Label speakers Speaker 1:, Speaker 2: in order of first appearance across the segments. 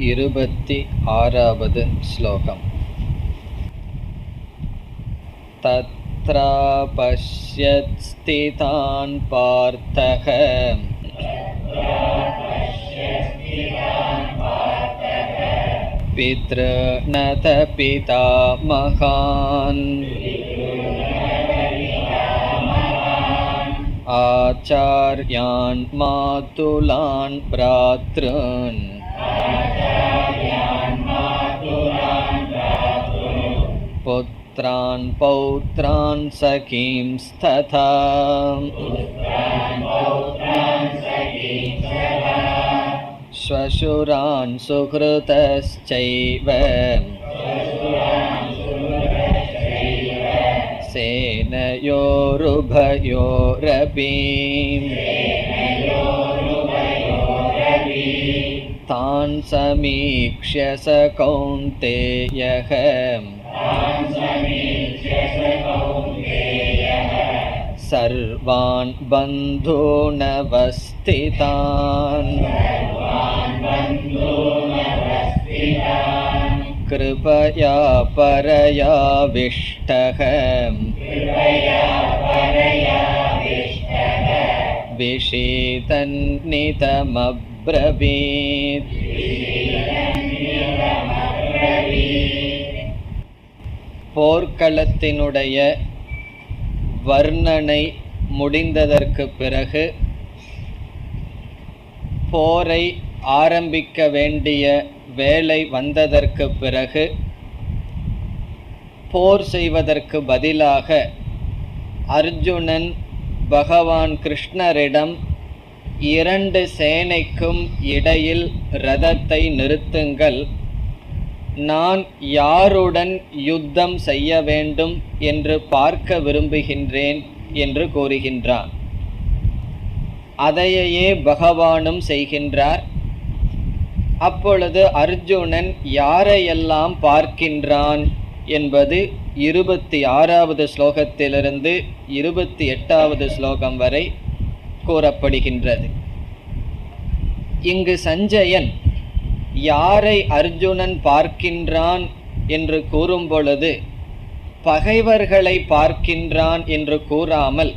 Speaker 1: 26வது ஸ்லோகம். தத்ரா பஷ்யத் ஸ்திதான் பார்த்தக பித்ருநத பிதாமகான் ஆச்சார்யான் மாதுலான் ப்ராத்ருன் புத்ரான் பௌத்ரான் சகீம்ஸ்ததா ஸ்வசுரான் சுக்ருதஸ்சைவ சேனயோருபயோரபி தான் சமீக்ஷ்ய ச கௌந்தேயः சர்வான் பந்தூனவஸ்திதான் கிருபயா பரயாவிஷ்டः விஷீதன்னிதமப்ரவீத். போர்க்களத்தினுடைய வர்ணனை முடிந்ததற்கு பிறகு போரை ஆரம்பிக்க வேண்டிய வேளை வந்ததற்கு பிறகு போர் செய்வதற்கு பதிலாக அர்ஜுனன் பகவான் கிருஷ்ணரிடம் இரண்டு சேனைக்கும் இடையில் ரதத்தை நிறுத்துங்கள், நான் யாருடன் யுத்தம் செய்ய வேண்டும் என்று பார்க்க விரும்புகின்றேன் என்று கூறுகின்றான். அதையே பகவானும் செய்கின்றார். அப்பொழுது அர்ஜுனன் யாரையெல்லாம் பார்க்கின்றான் என்பது 26வது ஸ்லோகத்திலிருந்து 28வது ஸ்லோகம் வரை கூறப்படுகின்றது. இங்கு சஞ்சயன் யாரை அர்ஜுனன் பார்க்கின்றான் என்று கூறும் பொழுது பகைவர்களை பார்க்கின்றான் என்று கூறாமல்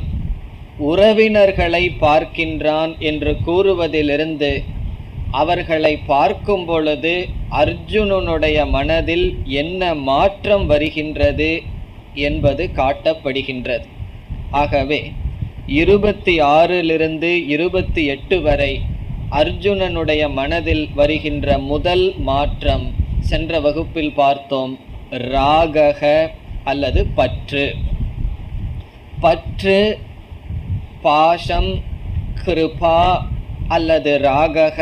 Speaker 1: உறவினர்களை பார்க்கின்றான் என்று கூறுவதிலிருந்து அவர்களை பார்க்கும் பொழுது அர்ஜுனனுடைய மனதில் என்ன மாற்றம் வருகின்றது என்பது காட்டப்படுகின்றது. ஆகவே 26லிருந்து 28 வரை அர்ஜுனனுடைய மனதில் வருகின்ற முதல் மாற்றம் சென்ற வகுப்பில் பார்த்தோம், ராகக அல்லது பற்று. பற்று, பாசம், கிருபா அல்லது ராகக,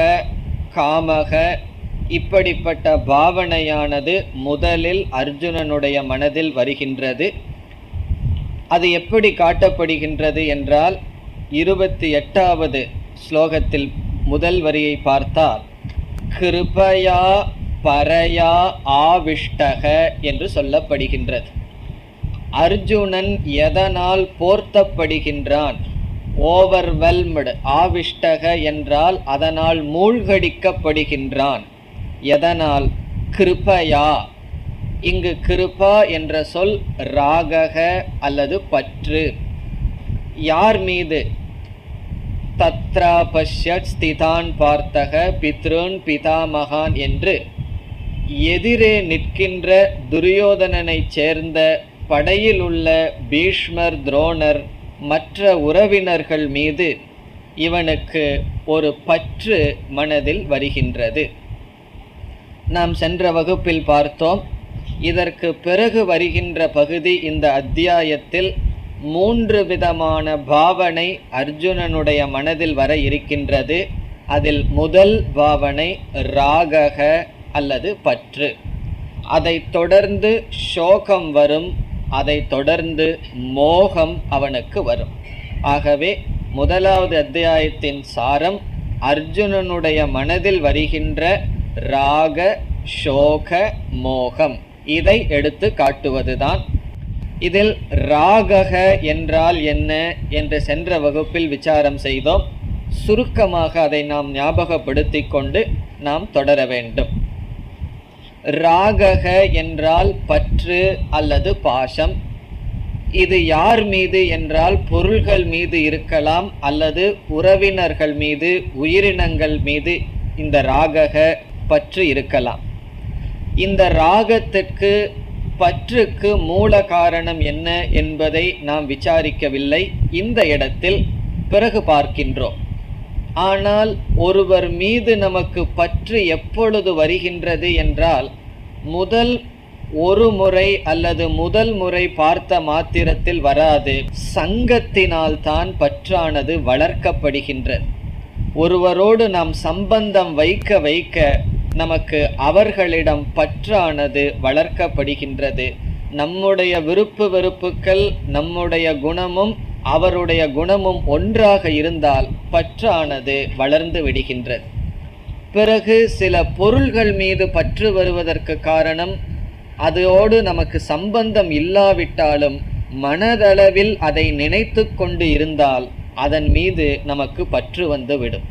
Speaker 1: காமக, இப்படிப்பட்ட பாவனையானது முதலில் அர்ஜுனனுடைய மனதில் வருகின்றது. அது எப்படி காட்டப்படுகின்றது என்றால் 28வது ஸ்லோகத்தில் முதல் வரியை பார்த்தால் கிருபயா பரயா ஆவிஷ்டக என்று சொல்லப்படுகின்றது. அர்ஜுனன் எதனால் போர்த்தப்படுகின்றான்? ஓவர்வெல்ம்டு. ஆவிஷ்டக என்றால் அதனால் மூழ்கடிக்கப்படுகின்றான். எதனால்? கிருபயா. இங்கு கிருபா என்ற சொல் ராகக அல்லது பற்று. யார் மீது? தத்ரா பஷ்யத் ஸ்திதான் பார்த்தக பித்ருன் பிதாமகான் என்று எதிரே நிற்கின்ற துரியோதனனை சேர்ந்த படையில் உள்ள பீஷ்மர், துரோணர், மற்ற உறவினர்கள் மீது இவனுக்கு ஒரு பற்று மனதில் வருகின்றது. நாம் சென்ற வகுப்பில் பார்த்தோம். இதற்கு பிறகு வருகின்ற பகுதி இந்த அத்தியாயத்தில் 3 விதமான பாவனை அர்ஜுனனுடைய மனதில் வர இருக்கின்றது. அதில் முதல் பாவனை ராகக அல்லது பற்று. அதை தொடர்ந்து சோகம் வரும். அதை தொடர்ந்து மோகம் அவனுக்கு வரும். ஆகவே முதலாவது அத்தியாயத்தின் சாரம் அர்ஜுனனுடைய மனதில் வருகின்ற ராக, சோக, மோகம். இதை எடுத்து காட்டுவதுதான். இதில் ராகக என்றால் என்ன என்று சென்ற வகுப்பில் விசாரம் செய்தோம். சுருக்கமாக அதை நாம் ஞாபகப்படுத்திக் கொண்டு நாம் தொடர வேண்டும். ராகக என்றால் பற்று அல்லது பாசம். இது யார் மீது என்றால் பொருள்கள் மீது இருக்கலாம் அல்லது உறவினர்கள் மீது, உயிரினங்கள் மீது இந்த ராகக பற்று இருக்கலாம். இந்த ராகத்திற்கு பற்றுக்கு மூல காரணம் என்ன என்பதை நாம் விசாரிக்கவில்லை இந்த இடத்தில், பிறகு பார்க்கின்றோம். ஆனால் ஒருவர் மீது நமக்கு பற்று எப்பொழுது வருகின்றது என்றால், முதல் ஒரு முறை அல்லது முதல் முறை பார்த்த மாத்திரத்தில் வராது. சங்கத்தினால் தான் பற்றானது வளர்க்கப்படுகின்றது. ஒருவரோடு நாம் சம்பந்தம் வைக்க வைக்க நமக்கு அவர்களிடம் பற்றானது வளர்க்கப்படுகின்றது. நம்முடைய விருப்பு வெறுப்புகள், நம்முடைய குணமும் அவருடைய குணமும் ஒன்றாக இருந்தால் பற்றானது வளர்ந்து விடுகின்றது. பிறகு சில பொருள்கள் மீது பற்று வருவதற்கு காரணம், அதோடு நமக்கு சம்பந்தம் இல்லாவிட்டாலும் மனதளவில் அதை நினைத்து கொண்டு இருந்தால் அதன் மீது நமக்கு பற்று வந்து விடும்.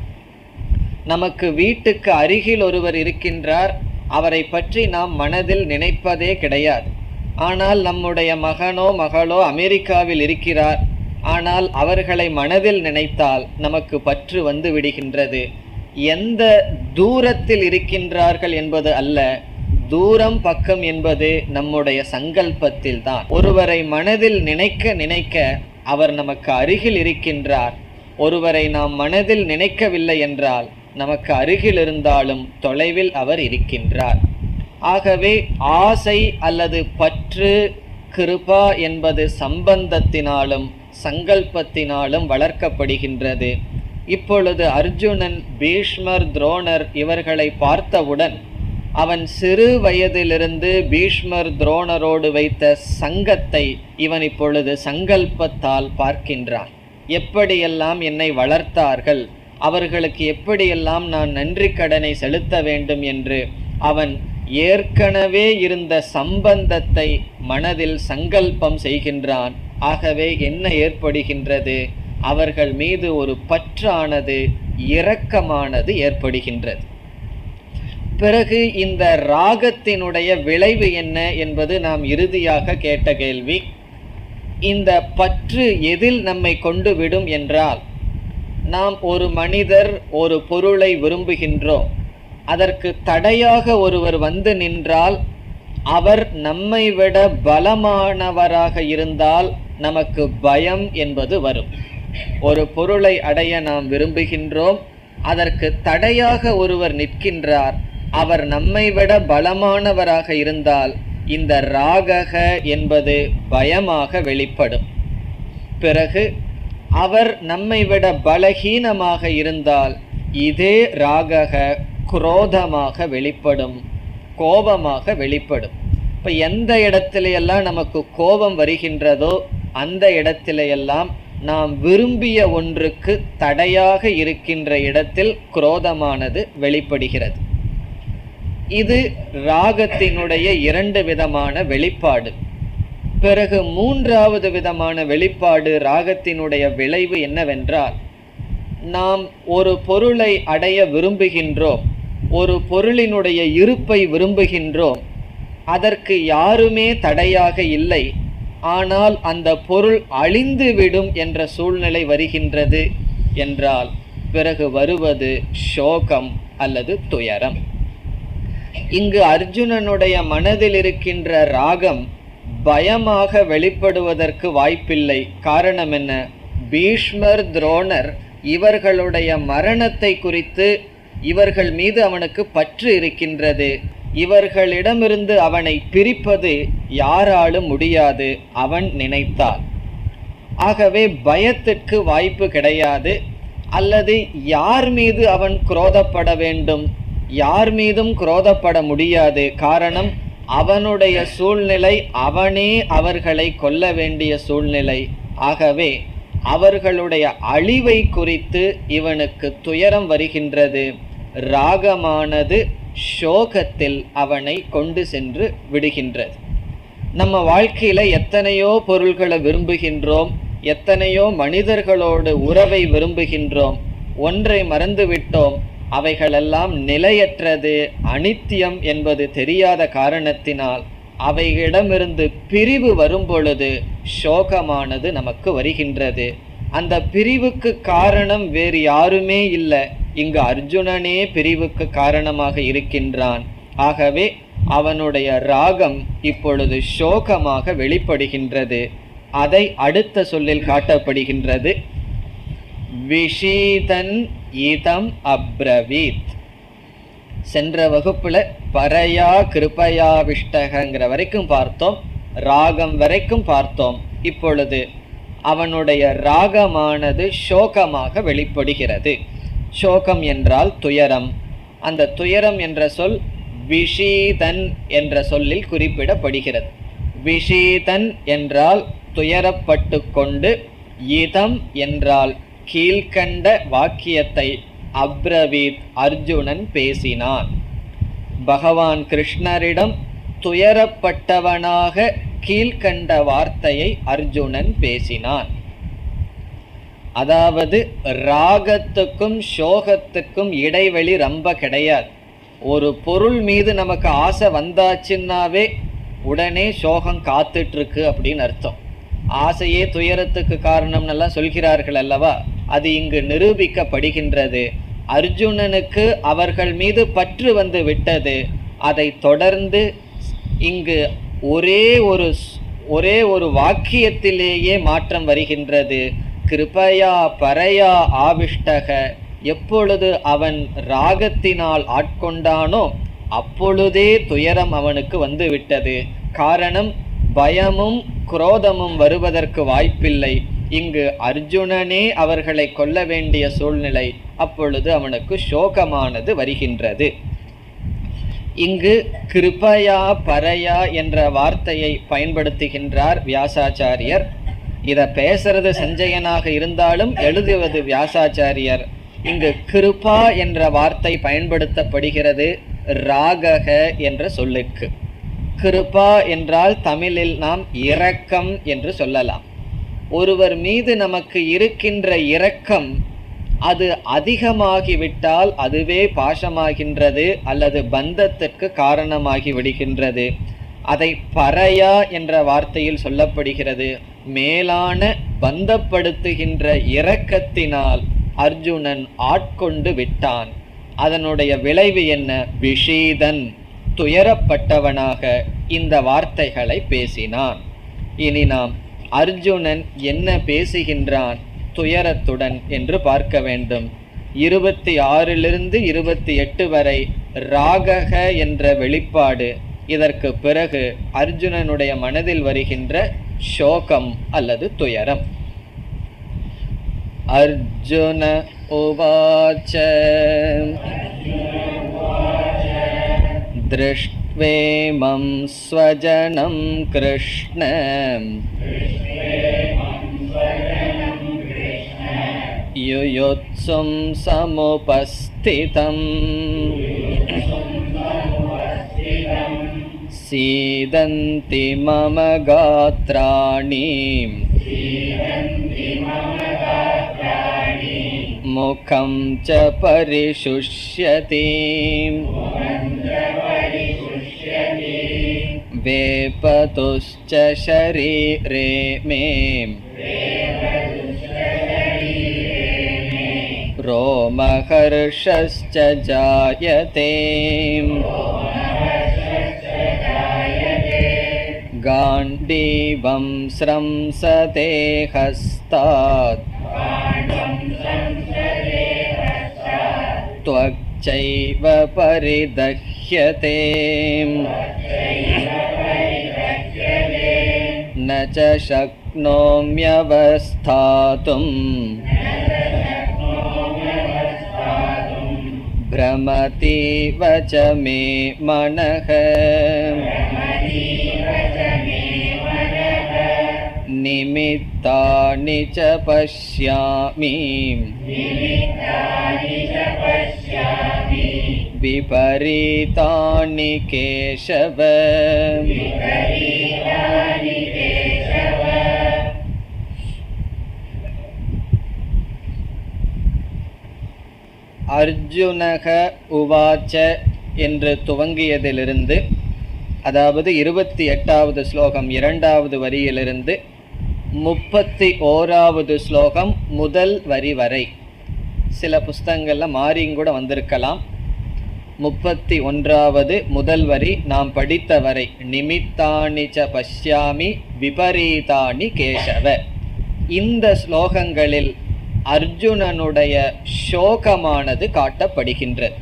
Speaker 1: நமக்கு வீட்டுக்கு அருகில் ஒருவர் இருக்கின்றார், அவரை பற்றி நாம் மனதில் நினைப்பதே கிடையாது. ஆனால் நம்முடைய மகனோ மகளோ அமெரிக்காவில் இருக்கிறார், ஆனால் அவர்களை மனதில் நினைத்தால் நமக்கு பற்று வந்து விடுகின்றது. எந்த தூரத்தில் இருக்கின்றார்கள் என்பது அல்ல, தூரம் பக்கம் என்பது நம்முடைய சங்கல்பத்தில் தான். ஒருவரை மனதில் நினைக்க நினைக்க அவர் நமக்கு அருகில் இருக்கின்றார். ஒருவரை நாம் மனதில் நினைக்கவில்லை என்றால் நமக்கு அருகில் இருந்தாலும் தொலைவில் அவர் இருக்கின்றார். ஆகவே ஆசை அல்லது பற்று, கிருபா என்பது சம்பந்தத்தினாலும் சங்கல்பத்தினாலும் வளர்க்கப்படுகின்றது. இப்பொழுது அர்ஜுனன், பீஷ்மர், துரோணர் இவர்களை பார்த்தவுடன் அவன் சிறு வயதிலிருந்து பீஷ்மர் துரோணரோடு வைத்த சங்கத்தை இவன் இப்பொழுது சங்கல்பத்தால் பார்க்கின்றான். எப்படியெல்லாம் என்னை வளர்த்தார்கள், அவர்களுக்கு எப்படியெல்லாம் நான் நன்றி கடனை செலுத்த வேண்டும் என்று அவன் ஏற்கனவே இருந்த சம்பந்தத்தை மனதில் சங்கல்பம் செய்கின்றான். ஆகவே என்ன ஏற்படுகின்றது? அவர்கள் மீது ஒரு பற்றானது, இரக்கமானது ஏற்படுகின்றது. பிறகு இந்த ராகத்தினுடைய விளைவு என்ன என்பது நாம் இறுதியாக கேட்ட கேள்வி. இந்த பற்று எதில் நம்மை கொண்டு விடும் என்றால், நாம் ஒரு மனிதர் ஒரு பொருளை விரும்புகின்றோம், அதற்கு தடையாக ஒருவர் வந்து நின்றால், அவர் நம்மை விட பலமானவராக இருந்தால் நமக்கு பயம் என்பது வரும். ஒரு பொருளை அடைய நாம் விரும்புகின்றோம், அதற்கு தடையாக ஒருவர் நிற்கின்றார், அவர் நம்மை விட பலமானவராக இருந்தால் இந்த ராகக என்பது பயமாக வெளிப்படும். பிறகு அவர் நம்மை விட பலஹீனமாக இருந்தால் இதே ராகக குரோதமாக வெளிப்படும், கோபமாக வெளிப்படும். இப்போ எந்த இடத்திலையெல்லாம் நமக்கு கோபம் வருகின்றதோ அந்த இடத்திலையெல்லாம் நாம் விரும்பிய ஒன்றுக்கு தடையாக இருக்கின்ற இடத்தில் குரோதமானது வெளிப்படுகிறது. இது ராகத்தினுடைய இரண்டு விதமான வெளிப்பாடு. பிறகு மூன்றாவது விதமான வெளிப்பாடு ராகத்தினுடைய விளைவு என்னவென்றால், நாம் ஒரு பொருளை அடைய விரும்புகின்றோம், ஒரு பொருளினுடைய இருப்பை விரும்புகின்றோம், அதற்கு யாருமே தடையாக இல்லை, ஆனால் அந்த பொருள் அழிந்துவிடும் என்ற சூழ்நிலை வருகின்றது என்றால் பிறகு வருவது சோகம் அல்லது துயரம். இங்கு அர்ஜுனனுடைய மனதில் இருக்கின்ற ராகம் பயமாக வெளிப்படுவதற்கு வாய்ப்பில்லை. காரணம் என்ன? பீஷ்மர், துரோணர் இவர்களுடைய மரணத்தை குறித்து இவர்கள் மீது அவனுக்கு பற்று இருக்கின்றது. இவர்களிடமிருந்து அவனை பிரிப்பது யாராலும் முடியாது அவன் நினைத்தால். ஆகவே பயத்திற்கு வாய்ப்பு கிடையாது. அல்லது யார் மீது அவன் குரோதப்பட வேண்டும்? யார் மீதும் குரோதப்பட முடியாது. காரணம், அவனுடைய சூழ்நிலை, அவனே அவர்களை கொல்ல வேண்டிய சூழ்நிலை. ஆகவே அவர்களுடைய அழிவை குறித்து இவனுக்கு துயரம் வருகின்றது. ராகமானது சோகத்தில் அவனை கொண்டு சென்று விடுகின்றது. நம்ம வாழ்க்கையில எத்தனையோ பொருள்களை விரும்புகின்றோம், எத்தனையோ மனிதர்களோடு உறவை விரும்புகின்றோம். ஒன்றை மறந்துவிட்டோம், அவைகளெல்லாம் நிலையற்றது, அனித்தியம் என்பது தெரியாத காரணத்தினால் அவைகளிடமிருந்து பிரிவு வரும் பொழுது சோகமானது நமக்கு வருகின்றது. அந்த பிரிவுக்கு காரணம் வேறு யாருமே இல்லை, இங்கு அர்ஜுனனே பிரிவுக்கு காரணமாக இருக்கின்றான். ஆகவே அவனுடைய ராகம் இப்பொழுது சோகமாக வெளிப்படுகின்றது. அதை அடுத்த சொல்லில் காட்டப்படுகின்றது. விஷீதன் இதம் அப்ரவீத். சென்ற வகுப்புல பரையா கிருபயா விஷ்டகங்கிற வரைக்கும் பார்த்தோம், ராகம் வரைக்கும் பார்த்தோம். இப்பொழுது அவனுடைய ராகமானது சோகமாக வெளிப்படுகிறது. சோகம் என்றால் துயரம். அந்த துயரம் என்ற சொல் விஷீதன் என்ற சொல்லில் குறிப்பிடப்படுகிறது. விஷீதன் என்றால் துயரப்பட்டு கொண்டு, இதம் என்றால் கீழ்கண்ட வாக்கியத்தை அப்ரவீத் அர்ஜுனன் பேசினான். பகவான் கிருஷ்ணரிடம் துயரப்பட்டவனாக கீழ்கண்ட வார்த்தையை அர்ஜுனன் பேசினான். அதாவது ராகத்துக்கும் சோகத்துக்கும் இடைவெளி ரொம்ப கிடையாது. ஒரு பொருள் மீது நமக்கு ஆசை வந்தாச்சுன்னாவே உடனே சோகம் காத்துட்டு இருக்கு அப்படின்னு அர்த்தம். ஆசையே துயரத்துக்கு காரணம்னெல்லாம் சொல்கிறார்கள் அல்லவா, அது இங்கு நிரூபிக்கப்படுகின்றது. அர்ஜுனனுக்கு அவர்கள் மீது பற்று வந்து விட்டது. அதை தொடர்ந்து இங்கு ஒரே ஒரு வாக்கியத்திலேயே மாற்றம் வருகின்றது. கிருபயா பரையா ஆவிஷ்டக. எப்பொழுது அவன் ராகத்தினால் ஆட்கொண்டானோ அப்பொழுதே துயரம் அவனுக்கு வந்து விட்டது. காரணம், பயமும் குரோதமும் வருவதற்கு வாய்ப்பில்லை. இங்கு அர்ஜுனனே அவர்களை கொல்ல வேண்டிய சூழ்நிலை. அப்பொழுது அவனுக்கு சோகமானது வருகின்றது. இங்கு கிருபயா பரையா என்ற வார்த்தையை பயன்படுத்துகின்றார் வியாசாச்சாரியர். இதை பேசுறது சஞ்சயனாக இருந்தாலும் எழுதுவது வியாசாச்சாரியர். இங்கு கிருபா என்ற வார்த்தை பயன்படுத்தப்படுகிறது ராகக என்ற சொல்லுக்கு. கிருபா என்றால் தமிழில் நாம் இரக்கம் என்று சொல்லலாம். ஒருவர் மீது நமக்கு இருக்கின்ற இரக்கம் அது அதிகமாகிவிட்டால் அதுவே பாசமாகின்றது அல்லது பந்தத்திற்கு காரணமாகி விடுகின்றது. அதை பரையா என்ற வார்த்தையில் சொல்லப்படுகிறது. மேலான பந்தப்படுத்துகின்ற இரக்கத்தினால் அர்ஜுனன் ஆட்கொண்டு விட்டான். அதனுடைய விளைவு என்ன? விஷீதன், துயரப்பட்டவனாக இந்த வார்த்தைகளை பேசினான். இனி நாம் அர்ஜுனன் என்ன பேசுகின்றான் துயரத்துடன் என்று பார்க்க வேண்டும். 26 to 28 வரை ராகக என்ற வெளிப்பாடு. இதற்கு பிறகு அர்ஜுனனுடைய மனதில் வருகின்ற சோகம் அல்லது துயரம். அர்ஜுன உவாச்ச திருஷ்ட்வேமம் ஸ்வஜனம் கிருஷ்ண யுயுத்சும் சமுபஸ்திதம் சீதந்தி மம காத்ராணி முகம் ச பரிசுஷ்யதி வேபதுஷ்ச ஷரீரே மே ரோமஹர்ஷஸ்ச ஜாயதே காண்டீவம் ஸ்ரம்சதே ஹஸ்தாத் த்வச்சைவ பரிதஹ்யதே ந ச சக்னோம்யவஸ்தாதும் பிரமதீவ ச மே மனஹ நிமித்தானி ச பஷ்யாமி விபரீதானி கேசவ. அர்ஜுனக உவாச்ச என்று துவங்கியதிலிருந்து, அதாவது 28வது ஸ்லோகம் 2வது வரியிலிருந்து 31வது ஸ்லோகம் முதல் வரி வரை, சில புஸ்தகங்களில் மாறியும் கூட வந்திருக்கலாம். 31வது முதல் வரி நாம் படித்த வரை, நிமித்தானி ச பஷ்யாமி விபரீதானி கேசவ. இந்த ஸ்லோகங்களில் அர்ஜுனனுடைய சோகமானது காட்டப்படுகின்றது.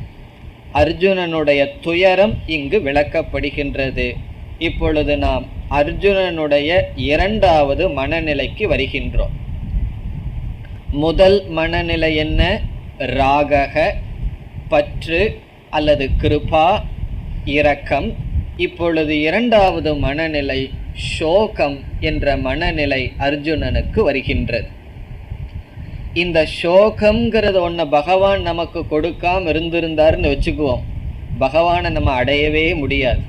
Speaker 1: அர்ஜுனனுடைய துயரம் இங்கு விளக்கப்படுகின்றது. இப்பொழுது நாம் அர்ஜுனனுடைய 2வது மனநிலைக்கு வருகின்றோம். முதல் மனநிலை என்ன? ராகக, பற்று அல்லது கிருபா, இரக்கம். இப்பொழுது 2வது மனநிலை சோகம் என்ற மனநிலை அர்ஜுனனுக்கு வருகின்றது. இந்த சோகம்ங்கிறது ஒன்று பகவான் நமக்கு கொடுக்காம இருந்திருந்தாருன்னு வச்சுக்குவோம், பகவானை நம்ம அடையவே முடியாது.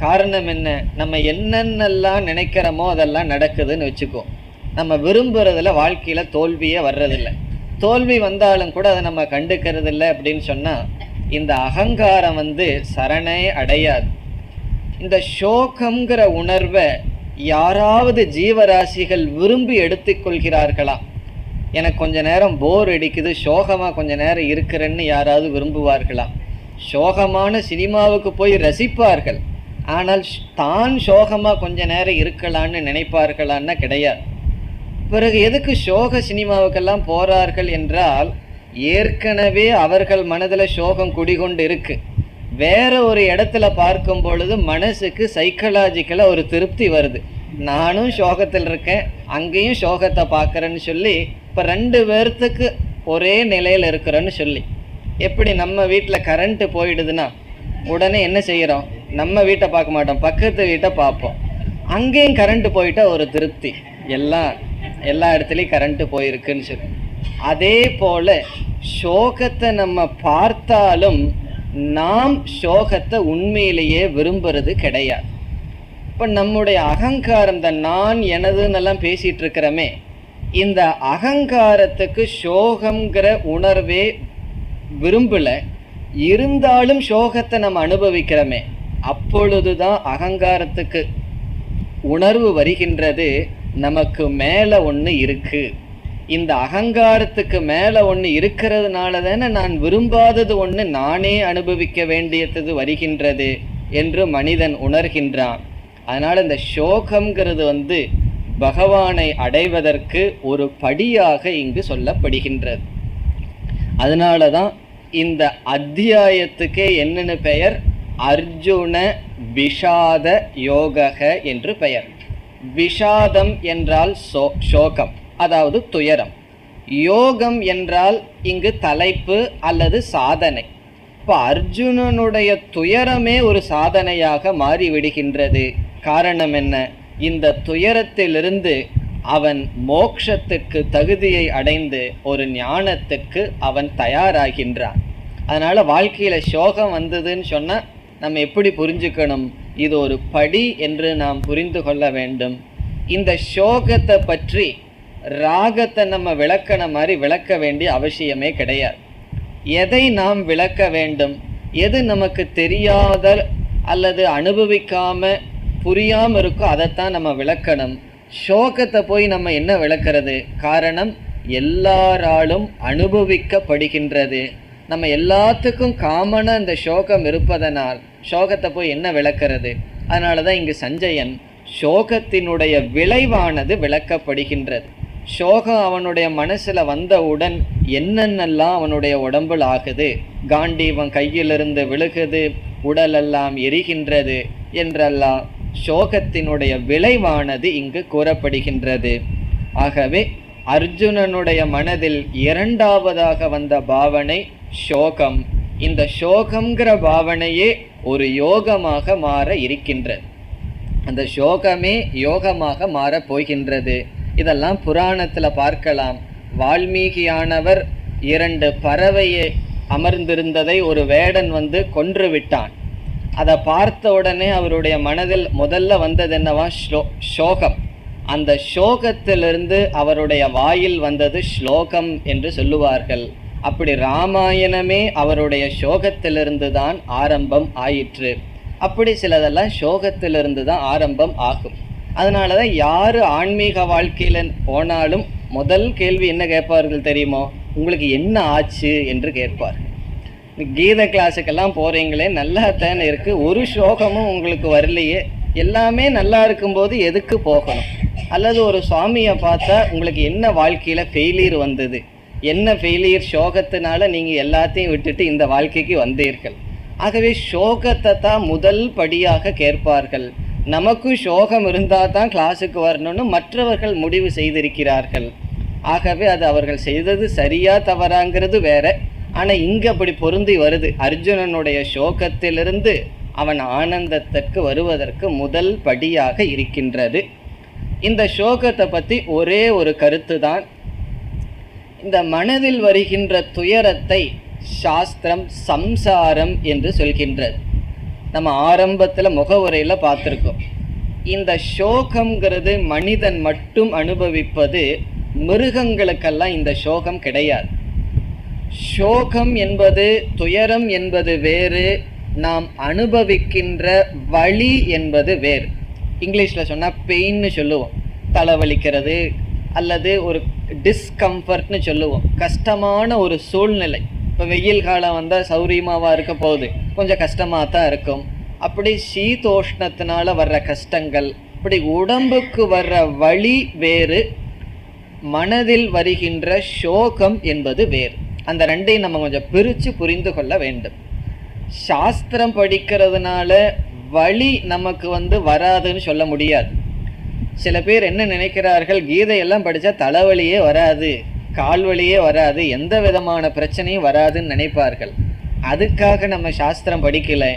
Speaker 1: காரணம் என்ன? நம்ம என்னென்னலாம் நினைக்கிறோமோ அதெல்லாம் நடக்குதுன்னு வச்சுக்குவோம். நம்ம விரும்புறதுல வாழ்க்கையில் தோல்வியே வர்றதில்லை. தோல்வி வந்தாலும் கூட அதை நம்ம கண்டுக்கிறது இல்லை அப்படின்னு சொன்னால் இந்த அகங்காரம் சரணே அடையாது. இந்த சோகம்ங்கிற உணர்வை யாராவது ஜீவராசிகள் விரும்பி எடுத்துக்கொள்கிறார்களா? எனக்கு கொஞ்ச நேரம் போர் அடிக்குது, சோகமாக கொஞ்ச நேரம் இருக்கிறேன்னு யாராவது விரும்புவார்களா? சோகமான சினிமாவுக்கு போய் ரசிப்பார்கள், ஆனால் தான் சோகமாக கொஞ்ச நேரம் இருக்கலான்னு நினைப்பார்களான்னா கிடையாது. பிறகு எதுக்கு சோக சினிமாவுக்கெல்லாம் போகிறார்கள் என்றால், ஏற்கனவே அவர்கள் மனதில் சோகம் குடிகொண்டு இருக்கு. வேற ஒரு இடத்துல பார்க்கும் பொழுது மனசுக்கு சைக்கலாஜிக்கலாக ஒரு திருப்தி வருது. நானும் சோகத்தில் இருக்கேன், அங்கேயும் சோகத்தை பார்க்குறேன்னு சொல்லி இப்போ 2 பேர்த்துக்கு ஒரே நிலையில் இருக்கிறேன்னு சொல்லி. எப்படி நம்ம வீட்டில் கரண்ட்டு போயிடுதுன்னா உடனே என்ன செய்கிறோம்? நம்ம வீட்டை பார்க்க மாட்டோம், பக்கத்து வீட்டை பார்ப்போம். அங்கேயும் கரண்ட்டு போயிட்டா ஒரு திருப்தி, எல்லா இடத்துலையும் கரண்ட்டு போயிருக்குன்னு சொல்லி. அதே போல் சோகத்தை நம்ம பார்த்தாலும் நாம் சோகத்தை உண்மையிலேயே விரும்புறது கிடையாது. இப்போ நம்முடைய அகங்காரம் தான் நான் எனதுன்னெல்லாம் பேசிகிட்டு இருக்கிறோமே, இந்த அகங்காரத்துக்கு சோகங்கிற உணர்வே விரும்பலை. இருந்தாலும் சோகத்தை நம்ம அனுபவிக்கிறோமே, அப்பொழுதுதான் அகங்காரத்துக்கு உணர்வு வருகின்றது, நமக்கு மேலே ஒன்று இருக்குது. இந்த அகங்காரத்துக்கு மேலே ஒன்று இருக்கிறதுனால தானே நான் விரும்பாதது ஒன்று நானே அனுபவிக்க வேண்டியது வருகின்றது என்று மனிதன் உணர்கின்றான். அதனால் இந்த சோகம்ங்கிறது பகவானை அடைவதற்கு ஒரு படியாக இங்கு சொல்லப்படுகின்றது. அதனால தான் இந்த அத்தியாயத்துக்கே என்னென்னு பெயர்? அர்ஜுன விஷாத யோக என்று பெயர். விஷாதம் என்றால் சோகம், அதாவது துயரம். யோகம் என்றால் இங்கு தலைப்பு அல்லது சாதனை. இப்போ அர்ஜுனனுடைய துயரமே ஒரு சாதனையாக மாறிவிடுகின்றது. காரணம் என்ன? இந்த துயரத்திலிருந்து அவன் மோட்சத்துக்கு தகுதியை அடைந்து ஒரு ஞானத்துக்கு அவன் தயாராகின்றான். அதனால் வாழ்க்கையில் சோகம் வந்ததுன்னு சொன்னால் நம்ம எப்படி புரிஞ்சுக்கணும்? இது ஒரு படி என்று நாம் புரிந்து கொள்ள வேண்டும். இந்த சோகத்தை பற்றி ராகத்தை நம்ம விளக்கண மாதிரி விளக்க வேண்டிய அவசியமே கிடையாது. எதை நாம் விளக்க வேண்டும்? எது நமக்கு தெரியாத அல்லது அனுபவிக்காம புரியாமல் இருக்கோ அதைத்தான் நம்ம விளக்கணும். சோகத்தை போய் நம்ம என்ன விளக்கிறது? காரணம் எல்லாராலும் அனுபவிக்கப்படுகின்றது. நம்ம எல்லாத்துக்கும் காமனாக இந்த சோகம் இருப்பதனால் சோகத்தை போய் என்ன விளக்கிறது? அதனால தான் இங்கு சஞ்சயன் சோகத்தினுடைய விளைவானது விளக்கப்படுகின்றது. சோகம் அவனுடைய மனசில் வந்தவுடன் என்னென்னலாம் அவனுடைய உடம்பில் ஆகுது, காண்டீவன் கையிலிருந்து விழுகுது, உடலெல்லாம் எரிகின்றது என்றெல்லாம் சோகத்தினுடைய விளைவானது இங்கு கூறப்படுகின்றது. ஆகவே அர்ஜுனனுடைய மனதில் 2வதாக வந்த பாவனை சோகம். இந்த சோகம்ங்கிற பாவனையே ஒரு யோகமாக மாற இருக்கின்றது. அந்த சோகமே யோகமாக மாறப் போகின்றது. இதெல்லாம் புராணத்தில் பார்க்கலாம். வால்மீகியானவர் 2 பறவையை அமர்ந்திருந்ததை ஒரு வேடன் கொன்று விட்டான். அதை பார்த்த உடனே அவருடைய மனதில் முதல்ல வந்தது என்னவா? சோகம். அந்த சோகத்திலிருந்து அவருடைய வாயில் வந்தது ஸ்லோகம் என்று சொல்லுவார்கள். அப்படி ராமாயணமே அவருடைய சோகத்திலிருந்து தான் ஆரம்பம் ஆயிற்று. அப்படி சிலதெல்லாம் சோகத்திலிருந்து தான் ஆரம்பம் ஆகும். அதனால தான் யார் ஆன்மீக வாழ்க்கையில் போனாலும் முதல் கேள்வி என்ன கேட்பார்கள் தெரியுமோ? உங்களுக்கு என்ன ஆச்சு என்று கேட்பார்கள். கீத கிளாஸுக்கெல்லாம் போகிறீங்களே, நல்லா தானே இருக்குது, ஒரு சோகமும் உங்களுக்கு வரலையே, எல்லாமே நல்லா இருக்கும்போது எதுக்கு போகணும்? அல்லது ஒரு சுவாமியை பார்த்தா உங்களுக்கு என்ன வாழ்க்கையில் ஃபெயிலியர் வந்தது, என்ன ஃபெயிலியர், சோகத்தினால நீங்கள் எல்லாத்தையும் விட்டுட்டு இந்த வாழ்க்கைக்கு வந்தீர்கள். ஆகவே சோகத்தை தான் முதல் படியாக கேட்பார்கள். நமக்கும் சோகம் இருந்தால் தான் கிளாஸுக்கு வரணும்னு மற்றவர்கள் முடிவு செய்திருக்கிறார்கள். ஆகவே அது அவர்கள் செய்தது சரியா தவறாங்கிறது வேற. ஆனால் இங்கே அப்படி பொருந்தி வருது. அர்ஜுனனுடைய சோகத்திலிருந்து அவன் ஆனந்தத்திற்கு வருவதற்கு முதல் படியாக இருக்கின்றது. இந்த சோகத்தை பற்றி ஒரே ஒரு கருத்து தான். இந்த மனதில் வருகின்ற துயரத்தை சாஸ்திரம் சம்சாரம் என்று சொல்கின்றது. நம்ம ஆரம்பத்தில் முகவுரையில் பார்த்துருக்கோம். இந்த சோகம்ங்கிறது மனிதன் மட்டும் அனுபவிப்பது, மிருகங்களுக்கெல்லாம் இந்த சோகம் கிடையாது. சோகம் என்பது, துயரம் என்பது வேறு, நாம் அனுபவிக்கின்ற வலி என்பது வேறு. இங்கிலீஷில் சொன்னால் பெயின்னு சொல்லுவோம், தலைவலிக்கிறது அல்லது ஒரு டிஸ்கம்ஃபர்ட்னு சொல்லுவோம், கஷ்டமான ஒரு சூழ்நிலை. இப்போ வெயில் காலம் வந்தால் சௌரியமாவாக இருக்க போகுது, கொஞ்சம் கஷ்டமாக தான் இருக்கும். அப்படி சீதோஷ்ணத்தினால வர்ற கஷ்டங்கள், இப்படி உடம்புக்கு வர்ற வலி வேறு, மனதில் வருகின்ற சோகம் என்பது வேறு. அந்த ரெண்டையும் நம்ம கொஞ்சம் பிரித்து புரிந்து கொள்ள வேண்டும். சாஸ்திரம் படிக்கிறதுனால வலி நமக்கு வராதுன்னு சொல்ல முடியாது. சில பேர் என்ன நினைக்கிறார்கள், கீதையெல்லாம் படித்தா தலைவலியே வராது, கால்வலியே வராது, எந்த விதமான பிரச்சனையும் வராதுன்னு நினைப்பார்கள். அதுக்காக நம்ம சாஸ்திரம் படிக்கலை.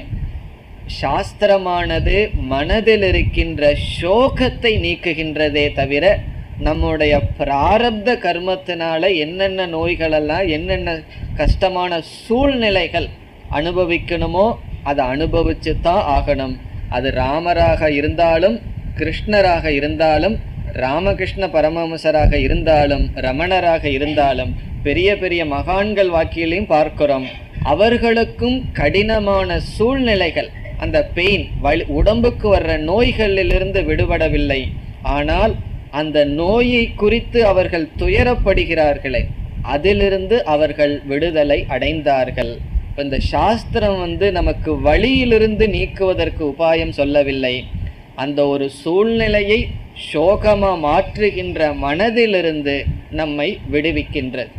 Speaker 1: சாஸ்திரமானது மனதில் இருக்கின்ற சோகத்தை நீக்குகின்றதே தவிர, நம்முடைய பிராரப்த கர்மத்தினால என்னென்ன நோய்களெல்லாம், என்னென்ன கஷ்டமான சூழ்நிலைகள் அனுபவிக்கணுமோ அதை அனுபவிச்சு தான் ஆகணும். அது ராமராக இருந்தாலும், கிருஷ்ணராக இருந்தாலும், ராமகிருஷ்ண பரமஹம்சராக இருந்தாலும், ரமணராக இருந்தாலும், பெரிய பெரிய மகான்கள் வாக்கியிலையும் பார்க்கிறோம். அவர்களுக்கும் கடினமான சூழ்நிலைகள், அந்த பெயின், உடம்புக்கு வர்ற நோய்களிலிருந்து விடுபடவில்லை. ஆனால் அந்த நோயை குறித்து அவர்கள் துயரப்படுகிறார்களே, அதிலிருந்து அவர்கள் விடுதலை அடைந்தார்கள். இந்த சாஸ்திரம் நமக்கு வழியிலிருந்து நீக்குவதற்கு உபாயம் சொல்லவில்லை. அந்த ஒரு சூழ்நிலையை சோகமாக மாற்றுகின்ற மனதிலிருந்து நம்மை விடுவிக்கின்றது.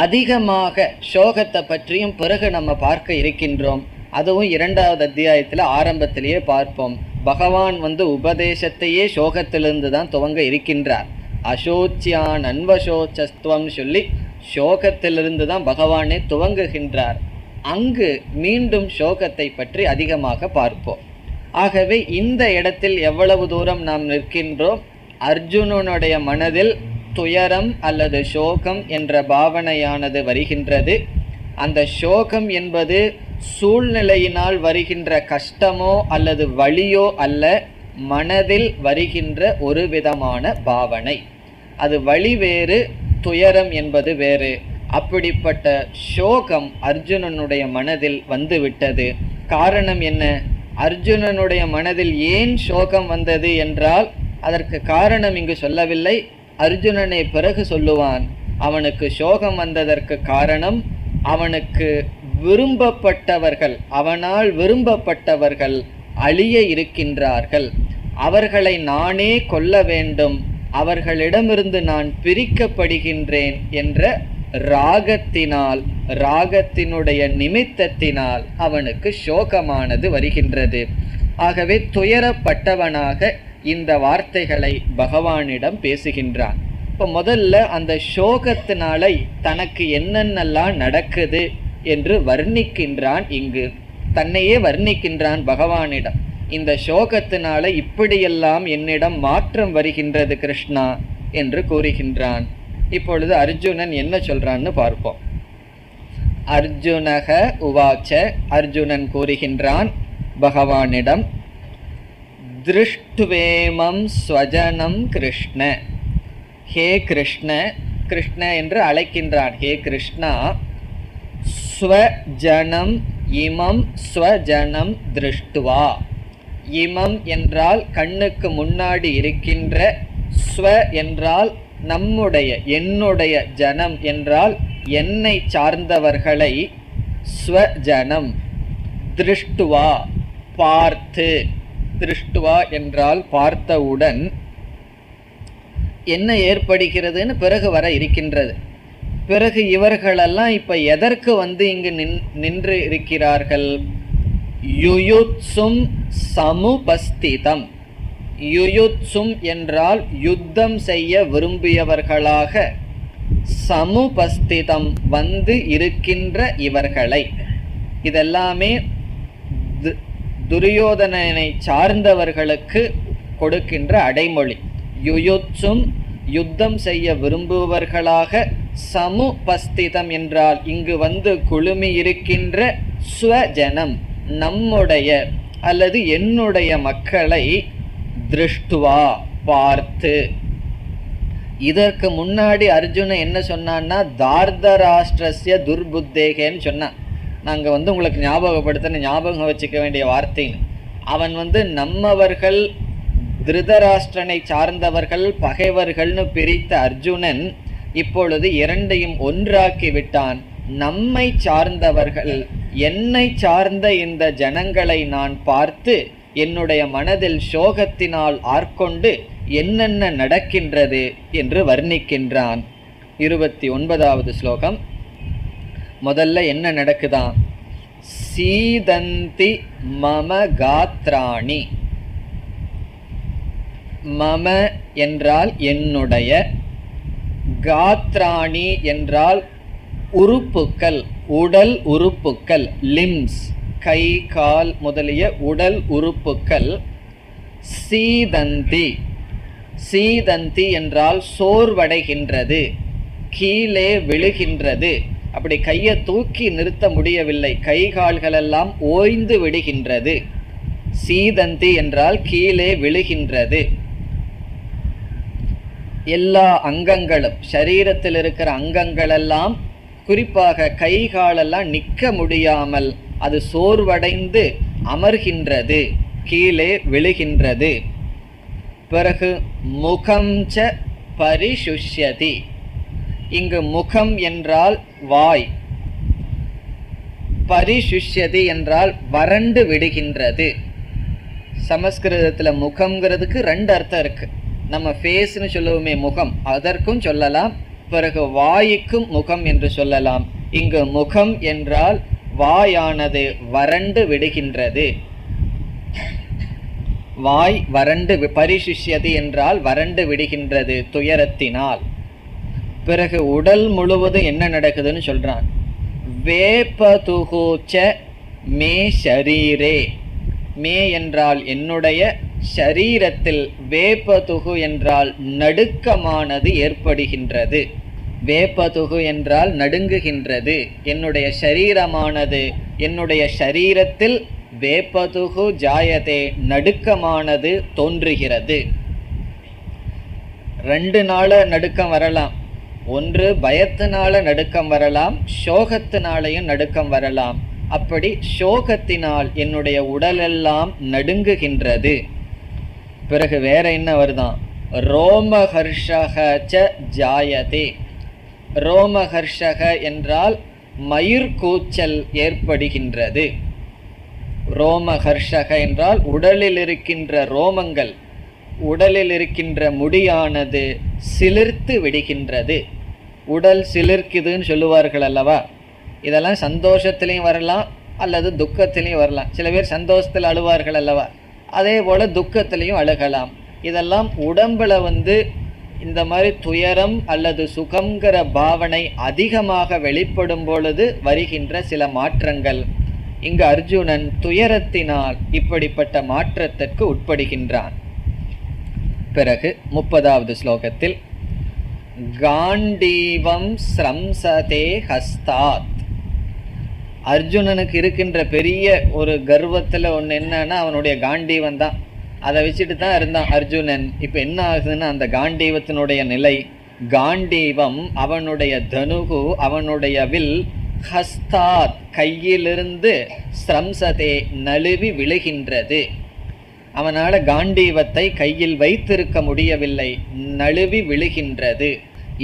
Speaker 1: அதிகமாக சோகத்தை பற்றியும் பிறகு நம்ம பார்க்க இருக்கின்றோம். அதுவும் 2வது அத்தியாயத்தில் ஆரம்பத்திலேயே பார்ப்போம். பகவான் உபதேசத்தையே சோகத்திலிருந்து தான் துவங்க இருக்கின்றார். அசோச்சியான் அன்வசோச்சஸ்துவம் சொல்லி சோகத்திலிருந்து தான் பகவானே துவங்குகின்றார். அங்கு மீண்டும் சோகத்தை பற்றி அதிகமாக பார்ப்போம். ஆகவே இந்த இடத்தில் எவ்வளவு தூரம் நாம் நிற்கின்றோம்? அர்ஜுனனுடைய மனதில் துயரம் அல்லது சோகம் என்ற பாவனையானது வருகின்றது. அந்த சோகம் என்பது சூழ்நிலையினால் வருகின்ற கஷ்டமோ அல்லது வலியோ அல்ல, மனதில் வருகின்ற ஒரு விதமான பாவனை. அது வலி வேறு, துயரம் என்பது வேறு. அப்படிப்பட்ட சோகம் அர்ஜுனனுடைய மனதில் வந்துவிட்டது. காரணம் என்ன? அர்ஜுனனுடைய மனதில் ஏன் சோகம் வந்தது என்றால் அதற்கு காரணம் இங்கு சொல்லவில்லை. அர்ஜுனனை பிறகு சொல்லுவான். அவனுக்கு சோகம் வந்ததற்கு காரணம், அவனுக்கு விரும்பப்பட்டவர்கள், அவனால் விரும்பப்பட்டவர்கள் அழிய இருக்கின்றார்கள், அவர்களை நானே கொல்ல வேண்டும், அவர்களிடமிருந்து நான் பிரிக்கப்படுகின்றேன் என்ற ராகத்தினால், ராகத்தினுடைய நிமித்தத்தினால் அவனுக்கு சோகமானது வருகின்றது. ஆகவே துயரப்பட்டவனாக இந்த வார்த்தைகளை பகவானிடம் பேசுகின்றான். இப்போ முதல்ல அந்த சோகத்தினால தனக்கு என்னென்னலாம் நடக்குது என்று வர்ணிக்கின்றான். இங்கு தன்னையே வர்ணிக்கின்றான் பகவானிடம். இந்த சோகத்தினால இப்படியெல்லாம் என்னிடம் மாற்றம் வருகின்றது கிருஷ்ணா என்று கூறுகின்றான். இப்பொழுது அர்ஜுனன் என்ன சொல்றான்னு பார்ப்போம். அர்ஜுனக உவாச்ச, அர்ஜுனன் கூறுகின்றான் பகவானிடம், திருஷ்டுவேமம் ஸ்வஜனம் கிருஷ்ண, ஹே கிருஷ்ண, கிருஷ்ண என்று அழைக்கின்றான். ஹே கிருஷ்ணா, ஸ்வஜனம் இமம் ஸ்வஜனம் திருஷ்டுவா. இமம் என்றால் கண்ணுக்கு முன்னாடி இருக்கின்ற, ஸ்வ என்றால் நம்முடைய, என்னுடைய, ஜனம் என்றால் என்னை சார்ந்தவர்களை, ஸ்வஜனம் திருஷ்டுவா பார்த்து, திருஷ்டுவா என்றால் பார்த்தவுடன் என்ன ஏற்படுகிறதுன்னு பிறகு வர இருக்கின்றது. பிறகு இவர்களெல்லாம் இப்ப எதற்கு இங்கு நின்று இருக்கிறார்கள்? யுயுத்சும் சமுபஸ்திதம். யுயுத்சும் என்றால் யுத்தம் செய்ய விரும்பியவர்களாக, சமுபஸ்திதம் இருக்கின்ற இவர்களை. இதெல்லாமே துரியோதனனை சார்ந்தவர்களுக்கு கொடுக்கின்ற அடைமொழி. யுயுத்சும் யுத்தம் செய்ய விரும்புபவர்களாக, சமுபஸ்திதம் என்றால் இங்கு குழுமி இருக்கின்ற, ஸ்வஜனம் நம்முடைய அல்லது என்னுடைய மக்களை, திருஷ்டுவா பார்த்து. இதற்கு முன்னாடி அர்ஜுனன் என்ன சொன்னான்னா, தார்தராஷ்டிரஸ்ய துர்புத்தேகன்னு சொன்னான். நாங்கள் உங்களுக்கு ஞாபகம் வச்சுக்க வேண்டிய வார்த்தைன்னு. அவன் நம்மவர்கள் திருதராஷ்டிரனை சார்ந்தவர்கள் பகைவர்கள்னு பிரித்த அர்ஜுனன் இப்பொழுது இரண்டையும் ஒன்றாக்கி விட்டான். நம்மை சார்ந்தவர்கள், என்னை சார்ந்த இந்த ஜனங்களை நான் பார்த்து என்னுடைய மனதில் சோகத்தினால் ஆர்கொண்டு என்னென்ன நடக்கின்றது என்று வர்ணிக்கின்றான். 29வது ஸ்லோகம். முதல்ல என்ன நடக்குதான்? சீதந்தி மம காத்ராணி. மம என்றால் என்னுடைய, காத்ராணி என்றால் உறுப்புக்கள், உடல் உறுப்புக்கள், லிம்ஸ், கை கால் முதலிய உடல் உறுப்புக்கள். சீதந்தி, சீதந்தி என்றால் சோர்வடைகின்றது, கீழே விழுகின்றது. அப்படி கையை தூக்கி நிறுத்த முடியவில்லை, கை கால்களெல்லாம் ஓய்ந்து விடுகின்றது. சீதந்தி என்றால் கீழே விழுகின்றது. எல்லா அங்கங்களும், சரீரத்தில் இருக்கிற அங்கங்களெல்லாம், குறிப்பாக கை காலெல்லாம் நிற்க முடியாமல் அது சோர்வடைந்து அமர்கின்றது, கீழே விழுகின்றது. பிறகு முகம் ச பரிசுஷ்யதி. இங்கு முகம் என்றால் வாய், பரிசுஷ்யதி என்றால் வறண்டு விடுகின்றது. சமஸ்கிருதத்தில் முகம்ங்கிறதுக்கு ரெண்டு அர்த்தம் இருக்கு. நம்ம ஃபேஸ்னு சொல்லுவோமே முகம், அதற்கும் சொல்லலாம். பிறகு வாய்க்கும் முகம் என்று சொல்லலாம். இங்கு முகம் என்றால் வாயானது வறண்டு விடுகின்றது. வாய் வறண்டு, பரிசுஷ்யதி என்றால் வறண்டு விடுகின்றது துயரத்தினால். பிறகு உடல் முழுவதும் என்ன நடக்குதுன்னு சொல்றான். வேபதுகூச்ச மே ஷரீரே. மே என்றால் என்னுடைய, ஷரீரத்தில் வேபதுகு என்றால் நடுக்கமானது ஏற்படுகின்றது. வேபதுகு என்றால் நடுங்குகின்றது. என்னுடைய ஷரீரமானது, என்னுடைய ஷரீரத்தில் வேபதுகு ஜாயதே, நடுக்கமானது தோன்றுகிறது. ரெண்டு நாள நடுக்கம் வரலாம். ஒன்று பயத்தினால நடுக்கம் வரலாம், சோகத்தினாலையும் நடுக்கம் வரலாம். அப்படி சோகத்தினால் என்னுடைய உடலெல்லாம் நடுங்குகின்றது. பிறகு வேற என்ன வருதான்? ரோமஹர்ஷக ச ஜாயதே. ரோமஹர்ஷக என்றால் மயிர் கூச்சல் ஏற்படுகின்றது. ரோமஹர்ஷக என்றால் உடலில் இருக்கின்ற ரோமங்கள், உடலில் இருக்கின்ற முடியானது சிலிர்த்து விடுகின்றது. உடல் சிலிர்க்குதுன்னு சொல்லுவார்கள் அல்லவா? இதெல்லாம் சந்தோஷத்திலையும் வரலாம் அல்லது துக்கத்திலையும் வரலாம். சில பேர் சந்தோஷத்தில் அழுவார்கள் அல்லவா? அதே போல் துக்கத்திலையும் அழுகலாம். இதெல்லாம் உடம்பில் இந்த மாதிரி துயரம் அல்லது சுகங்கிற பாவனை அதிகமாக வெளிப்படும் பொழுது வருகின்ற சில மாற்றங்கள். இங்கு அர்ஜுனன் துயரத்தினால் இப்படிப்பட்ட மாற்றத்திற்கு உட்படுகின்றான். பிறகு 30வது ஸ்லோகத்தில் காண்டீவம் ஸ்ரம்சதே ஹஸ்தாத். அர்ஜுனனுக்கு இருக்கின்ற பெரிய ஒரு கர்வத்தில் ஒன்று என்னன்னா, அவனுடைய காண்டீவம் தான். அதை வச்சுட்டு தான் இருந்தான் அர்ஜுனன். இப்போ என்ன ஆகுதுன்னா, அந்த காண்டீவத்தினுடைய நிலை காண்டீவம் அவனுடைய தனுகு அவனுடைய வில், ஹஸ்தாத் கையிலிருந்து, ஸ்ரம்சதே நழுவி விழுகின்றது. அவனால காண்டீவத்தை கையில் வைத்திருக்க முடியவில்லை, நழுவி விழுகின்றது.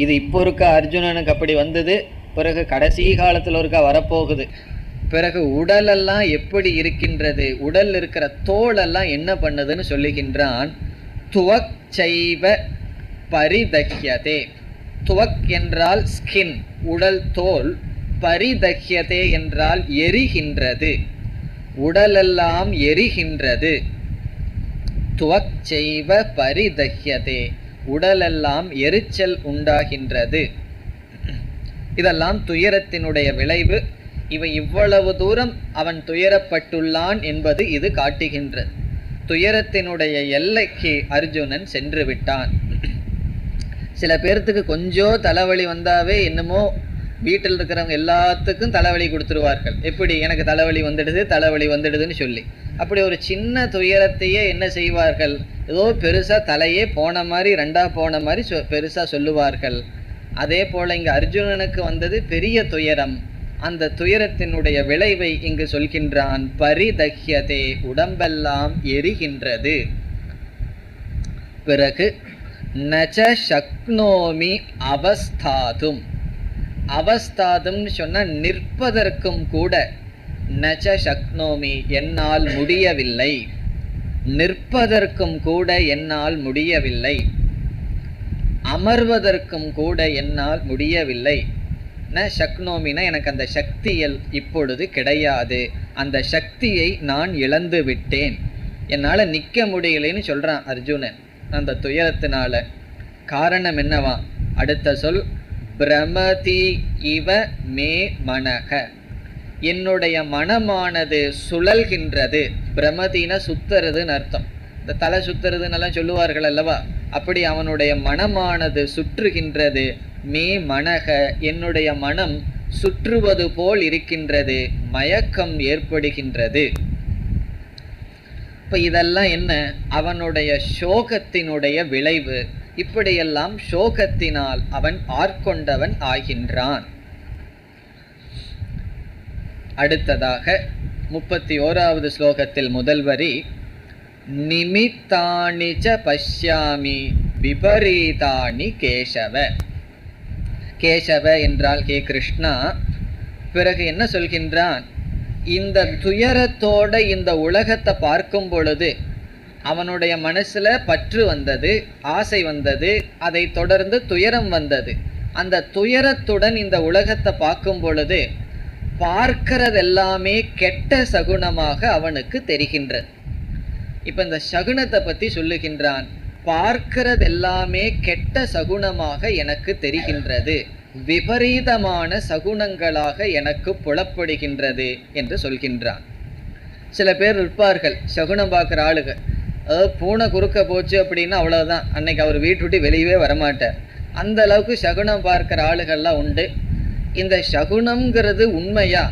Speaker 1: இது இப்போ இருக்க அர்ஜுனனுக்கு அப்படி வந்தது, பிறகு கடைசி காலத்தில் ஒருக்கா வரப்போகுது. பிறகு உடலெல்லாம் எப்படி இருக்கின்றது, உடல் இருக்கிற தோலெல்லாம் என்ன பண்ணுதுன்னு சொல்லுகின்றான். துவக் சைவ பரிதஹ்யதே. துவக் என்றால் ஸ்கின், உடல் தோல். பரிதஹ்யதே என்றால் எரிகின்றது, உடலெல்லாம் எரிகின்றது. துவக் சைவ பரிதஹ்யதே, உடலெல்லாம் எரிச்சல் உண்டாகின்றது. இதெல்லாம் துயரத்தினுடைய விளைவு. இவை இவ்வளவு தூரம் அவன் துயரப்பட்டுள்ளான் என்பது இது காட்டுகின்றது. துயரத்தினுடைய எல்லைக்கு அர்ஜுனன் சென்று விட்டான். சில பேர்த்துக்கு கொஞ்சம் தலைவலி வந்தாவே என்னமோ வீட்டில் இருக்கிறவங்க எல்லாத்துக்கும் தலைவலி கொடுத்துருவார்கள். எப்படி, எனக்கு தலைவலி வந்துடுது தலைவலி வந்துடுதுன்னு சொல்லி. அப்படி ஒரு சின்ன துயரத்தையே என்ன செய்வார்கள், ஏதோ பெருசா தலையே போன மாதிரி ரெண்டா போன மாதிரி பெருசா சொல்லுவார்கள். அதே போல இங்கு அர்ஜுனனுக்கு வந்தது பெரிய துயரம். அந்த துயரத்தினுடைய விளைவை இங்கு சொல்கின்றான். பரிதஹ்யதே, உடம்பெல்லாம் எரிகின்றது. பிறகு நச சக்னோமி அவஸ்தாதும். அவஸ்தாதும்னு சொன்ன நிற்பதற்கும் கூட. நச சக்னோமி, என்னால் முடியவில்லை. நிற்பதற்கும் கூட என்னால் முடியவில்லை. அமர்வதற்கும் கூட என்னால் முடியவில்லை. ந சக்னோமினா எனக்கு அந்த சக்தியில் இப்பொழுது கிடையாது, அந்த சக்தியை நான் இழந்து விட்டேன், என்னால் நிற்க முடியலைன்னு சொல்கிறான் அர்ஜுனன் அந்த துயரத்தினால. காரணம் என்னவா, அடுத்த சொல் பிரமதி இவ மே மனக. என்னுடைய மனமானது சுழல்கின்றது. பிரமதினா சுத்துறதுன்னு அர்த்தம். இந்த தலை சுத்துறதுன்னெல்லாம் சொல்லுவார்கள் அல்லவா, அப்படி அவனுடைய மனமானது சுற்றுகின்றது. மே மனக, என்னுடைய மனம் சுற்றுவது போல் இருக்கின்றது, மயக்கம் ஏற்படுகின்றது. இப்ப இதெல்லாம் என்ன, அவனுடைய சோகத்தினுடைய விளைவு. இப்படியெல்லாம் சோகத்தினால் அவன் ஆட்கொண்டவன் ஆகின்றான். அடுத்ததாக 31வது ஸ்லோகத்தில் முதல் வரி, நிமித்தானி ச பஷ்யாமி விபரீதானி கேசவ. கேசவ என்றால் ஹே கிருஷ்ணா. பிறகு என்ன சொல்கின்றான், இந்த துயரத்தோட இந்த உலகத்தை பார்க்கும் பொழுது அவனுடைய மனசுல பற்று வந்தது, ஆசை வந்தது, அதை தொடர்ந்து துயரம் வந்தது. அந்த துயரத்துடன் இந்த உலகத்தை பார்க்கும் பொழுது பார்க்கிறதெல்லாமே கெட்ட சகுனமாக அவனுக்கு தெரிகின்றது. இப்ப இந்த சகுனத்தை பத்தி சொல்லுகின்றான். பார்க்கிறதெல்லாமே கெட்ட சகுனமாக எனக்கு தெரிகின்றது, விபரீதமான சகுனங்களாக எனக்கு புலப்படுகின்றது என்று சொல்கின்றான். சில பேர் இருப்பார்கள் சகுனம் பார்க்குற ஆளுக, அதாவது பூனை குறுக்க போச்சு அப்படின்னா அவ்வளவுதான், அன்னைக்கு அவர் வீட்டு விட்டு வெளியவே வரமாட்டார். அந்த அளவுக்கு சகுனம் பார்க்கிற ஆளுகள்லாம் உண்டு. இந்த சகுனம்ங்கிறது உண்மையா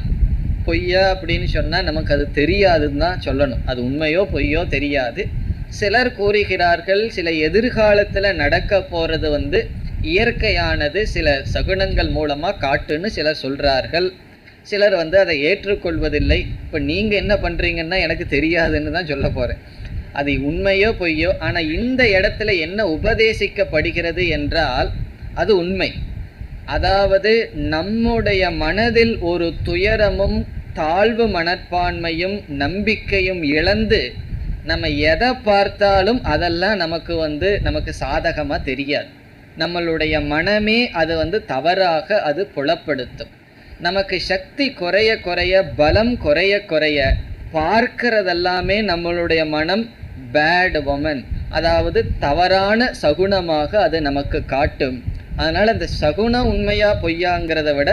Speaker 1: பொய்யா அப்படின்னு சொன்னால் நமக்கு அது தெரியாதுன்னு தான் சொல்லணும். அது உண்மையோ பொய்யோ தெரியாது. சிலர் கூறுகிறார்கள், சில எதிர்காலத்தில் நடக்க போகிறது இயற்கையானது சில சகுனங்கள் மூலமாக காட்டுன்னு சிலர் சொல்கிறார்கள். சிலர் அதை ஏற்றுக்கொள்வதில்லை. இப்போ நீங்கள் என்ன பண்ணுறீங்கன்னா எனக்கு தெரியாதுன்னு தான் சொல்ல போகிறேன். அது உண்மையோ பொய்யோ, ஆனால் இந்த இடத்துல என்ன உபதேசிக்கப்படுகிறது என்றால் அது உண்மை. அதாவது நம்முடைய மனதில் ஒரு துயரமும் தாழ்வு மனப்பான்மையும் நம்பிக்கையும் இழந்து நம்ம எதை பார்த்தாலும் அதெல்லாம் நமக்கு சாதகமாக தெரியாது. நம்மளுடைய மனமே அது தவறாக அது புலப்படுத்தும். நமக்கு சக்தி குறைய குறைய, பலம் குறைய குறைய பார்க்கிறதெல்லாமே நம்மளுடைய மனம் பேட் உமன், அதாவது தவறான சகுனமாக அது நமக்கு காட்டும். அதனால் அந்த சகுனம் உண்மையா பொய்யாங்கிறத விட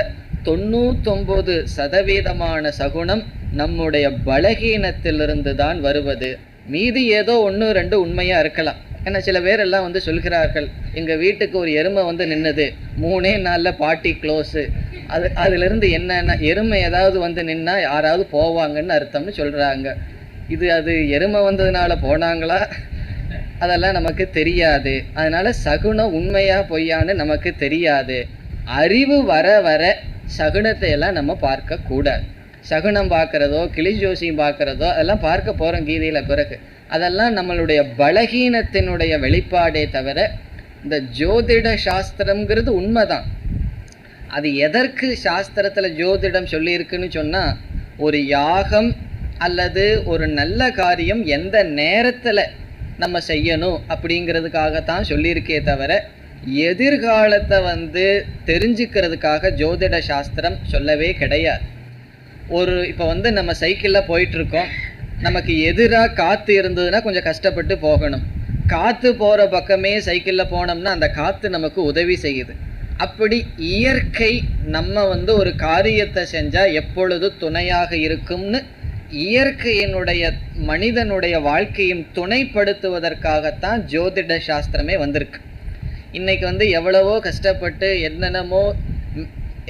Speaker 1: 99% சகுனம் நம்முடைய பலகீனத்திலிருந்து தான் வருவது. மீதி ஏதோ 1-2 உண்மையாக இருக்கலாம். ஏன்னா சில பேர் எல்லாம் சொல்கிறார்கள், எங்கள் வீட்டுக்கு ஒரு எருமை நின்னுது, 3 நாளில் பாட்டி க்ளோஸு. அதிலிருந்து என்னென்ன எருமை ஏதாவது நின்னா யாராவது போவாங்கன்னு அர்த்தம்னு சொல்கிறாங்க. அது எருமை வந்ததுனால போனாங்களா அதெல்லாம் நமக்கு தெரியாது. அதனால சகுனம் உண்மையா பொய்யான்னு நமக்கு தெரியாது. அறிவு வர வர சகுனத்தை எல்லாம் நம்ம பார்க்க கூடாது. சகுனம் பார்க்கறதோ கிளி ஜோசியம் பார்க்கறதோ அதெல்லாம் பார்க்க போறோம் கீதையில பிறகு. அதெல்லாம் நம்மளுடைய பலகீனத்தினுடைய வெளிப்பாடே தவிர இந்த ஜோதிட சாஸ்திரம்ங்கிறது உண்மைதான். அது எதற்கு சாஸ்திரத்துல ஜோதிடம் சொல்லியிருக்குன்னு சொன்னா, ஒரு யாகம் அல்லது ஒரு நல்ல காரியம் எந்த நேரத்துல நம்ம செய்யணும் அப்படிங்கிறதுக்காகத்தான் சொல்லியிருக்கே தவிர எதிர்காலத்தை தெரிஞ்சுக்கிறதுக்காக ஜோதிட சாஸ்திரம் சொல்லவே கிடையாது. இப்போ நம்ம சைக்கிளில் போயிட்டுருக்கோம், நமக்கு எதிராக காற்று இருந்ததுன்னா கொஞ்சம் கஷ்டப்பட்டு போகணும். காற்று போகிற பக்கமே சைக்கிளில் போனோம்னா அந்த காற்று நமக்கு உதவி செய்யுது. அப்படி இயற்கை நம்ம ஒரு காரியத்தை செஞ்சால் எப்பொழுது துணையாக இருக்கும்னு இயற்கையினுடைய மனிதனுடைய வாழ்க்கையும் துணைப்படுத்துவதற்காகத்தான் ஜோதிட சாஸ்திரமே வந்திருக்கு. இன்னைக்கு எவ்வளவோ கஷ்டப்பட்டு என்னென்னமோ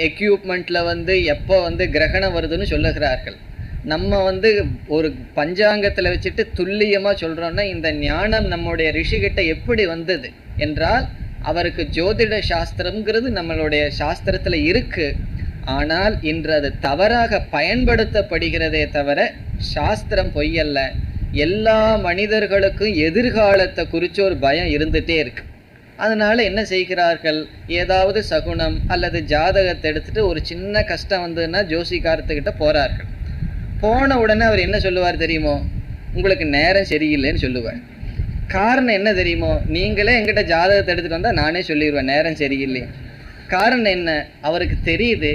Speaker 1: எக்யூப்மெண்ட்டில் எப்போ கிரகணம் வருதுன்னு சொல்லுகிறார்கள். நம்ம ஒரு பஞ்சாங்கத்தில் வச்சுட்டு துல்லியமாக சொல்கிறோன்னா இந்த ஞானம் நம்முடைய ரிஷிகிட்ட எப்படி வந்தது என்றால் அவருக்கு ஜோதிட சாஸ்திரம்ங்கிறது நம்மளுடைய சாஸ்திரத்தில் இருக்குது. ஆனால் இன்று அது தவறாக பயன்படுத்தப்படுகிறதே தவிர சாஸ்திரம் பொய்யல்ல. எல்லா மனிதர்களுக்கும் எதிர்காலத்தை குறித்து ஒரு பயம் இருந்துகிட்டே இருக்கு. அதனால என்ன செய்கிறார்கள், ஏதாவது சகுனம் அல்லது ஜாதகத்தை எடுத்துட்டு ஒரு சின்ன கஷ்டம் வந்ததுன்னா ஜோசிகாரத்துக்கிட்ட போகிறார்கள். போன உடனே அவர் என்ன சொல்லுவார் தெரியுமோ, உங்களுக்கு நேரம் சரியில்லைன்னு சொல்லுவார். காரணம் என்ன தெரியுமோ, நீங்களே என்கிட்ட ஜாதகத்தை எடுத்துகிட்டு வந்தால் நானே சொல்லிடுவேன் நேரம் சரியில்லை. காரணம் என்ன, அவருக்கு தெரியுது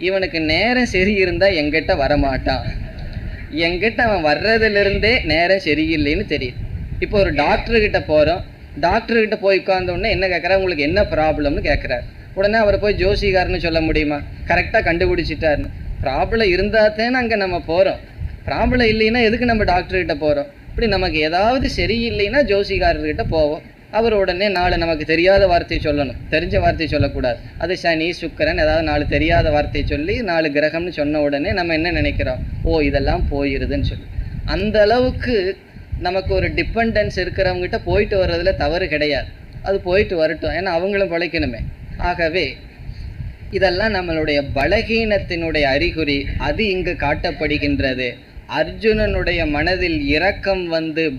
Speaker 1: இவனுக்கு நேரம் சரி இருந்தால் எங்கிட்ட வரமாட்டான், எங்கிட்ட அவன் வர்றதுலேருந்தே நேரம் சரியில்லைன்னு தெரியுது. இப்போ ஒரு டாக்டர்கிட்ட போகிறோம், டாக்டர்கிட்ட போய் உட்கார்ந்தோடனே என்ன கேட்குறாரு, உங்களுக்கு என்ன ப்ராப்ளம்னு கேட்குறாரு. உடனே அவரை போய் ஜோசிகாரன்னு சொல்ல முடியுமா, கரெக்டாக கண்டுபிடிச்சிட்டாருன்னு? ப்ராப்ளம் இருந்தால் தானே அங்கே நம்ம போகிறோம், ப்ராப்ளம் இல்லைன்னா எதுக்கு நம்ம டாக்டர்கிட்ட போகிறோம்? இப்படி நமக்கு ஏதாவது சரியில்லைன்னா ஜோசிகாரர்கிட்ட போவோம். அவர் உடனே நாலு நமக்கு தெரியாத வார்த்தையை சொல்லணும், தெரிஞ்ச வார்த்தையை சொல்லக்கூடாது. அது சனி சுக்கிரன் ஏதாவது நாலு தெரியாத வார்த்தையை சொல்லி 4 கிரகம்னு சொன்ன உடனே நம்ம என்ன நினைக்கிறோம், ஓ இதெல்லாம் போயிருதுன்னு சொல்லி. அந்த அளவுக்கு நமக்கு ஒரு டிபெண்டன்ஸ் இருக்கிறவங்ககிட்ட போயிட்டு வர்றதுல தவறு கிடையாது. அது போயிட்டு வரட்டும், ஏன்னா அவங்களும் பழைக்கணுமே. ஆகவே இதெல்லாம் நம்மளுடைய பலகீனத்தினுடைய அறிகுறி. அது இங்கு காட்டப்படுகின்றது. அர்ஜுனனுடைய மனதில் இரக்கம்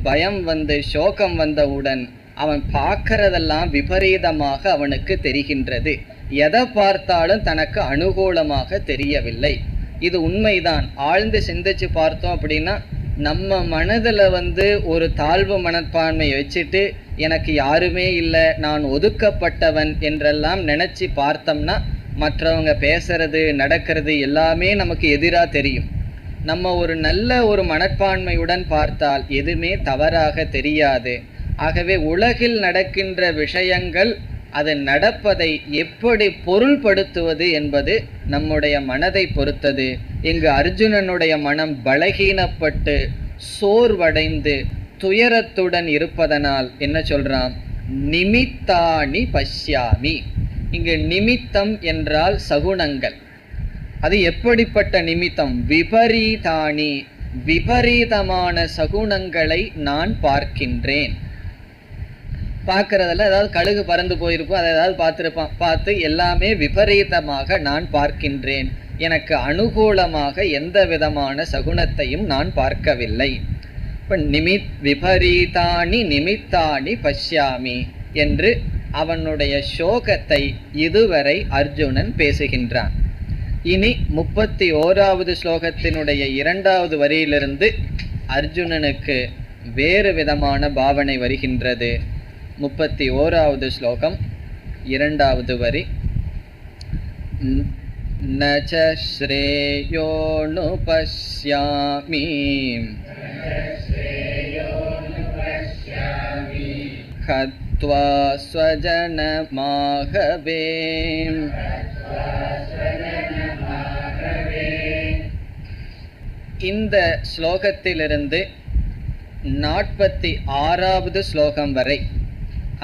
Speaker 1: பயம் சோகம் வந்தவுடன் அவன் பார்க்கறதெல்லாம் விபரீதமாக அவனுக்கு தெரிகின்றது. எதை பார்த்தாலும் தனக்கு அனுகூலமாக தெரியவில்லை. இது உண்மைதான். ஆழ்ந்து சிந்திச்சு பார்த்தோம் அப்படின்னா நம்ம மனதில் ஒரு தாழ்வு மனப்பான்மையை வச்சுட்டு எனக்கு யாருமே இல்லை, நான் ஒதுக்கப்பட்டவன் என்றெல்லாம் நினச்சி பார்த்தோம்னா மற்றவங்க பேசுறது நடக்கிறது எல்லாமே நமக்கு எதிராக தெரியும். நம்ம ஒரு நல்ல ஒரு மனப்பான்மையுடன் பார்த்தால் எதுவுமே தவறாக தெரியாது. ஆகவே உலகில் நடக்கின்ற விஷயங்கள் அது நடப்பதை எப்படி பொருள்படுத்துவது என்பது நம்முடைய மனதை பொறுத்தது. இங்கு அர்ஜுனனுடைய மனம் பலகீனப்பட்டு சோர்வடைந்து துயரத்துடன் இருப்பதனால் என்ன சொல்றான், நிமித்தாணி பஷ்யாமி. இங்கு நிமித்தம் என்றால் சகுனங்கள். அது எப்படிப்பட்ட நிமித்தம், விபரீதாணி, விபரீதமான சகுனங்களை நான் பார்க்கின்றேன். பார்க்கறதெல்லாம் ஏதாவது கழுகு பறந்து போயிருப்போம், அதை ஏதாவது பார்த்து எல்லாமே விபரீதமாக நான் பார்க்கின்றேன். எனக்கு அனுகூலமாக எந்த விதமான சகுனத்தையும் நான் பார்க்கவில்லை. இப்போ விபரீதாணி நிமித்தாணி பஷ்யாமி என்று அவனுடைய சோகத்தை இதுவரை அர்ஜுனன் பேசுகின்றான். இனி 31வது ஸ்லோகத்தினுடைய 2வது வரியிலிருந்து அர்ஜுனனுக்கு வேறு விதமான பாவனை வருகின்றது. 31வது ஸ்லோகம் 2வது வரி. நச ஸ்ரேயோனு பஷ்யாமி ஹத்வா ஸ்வஜனமாகவே. இந்த ஸ்லோகத்திலிருந்து 46வது ஸ்லோகம் வரை,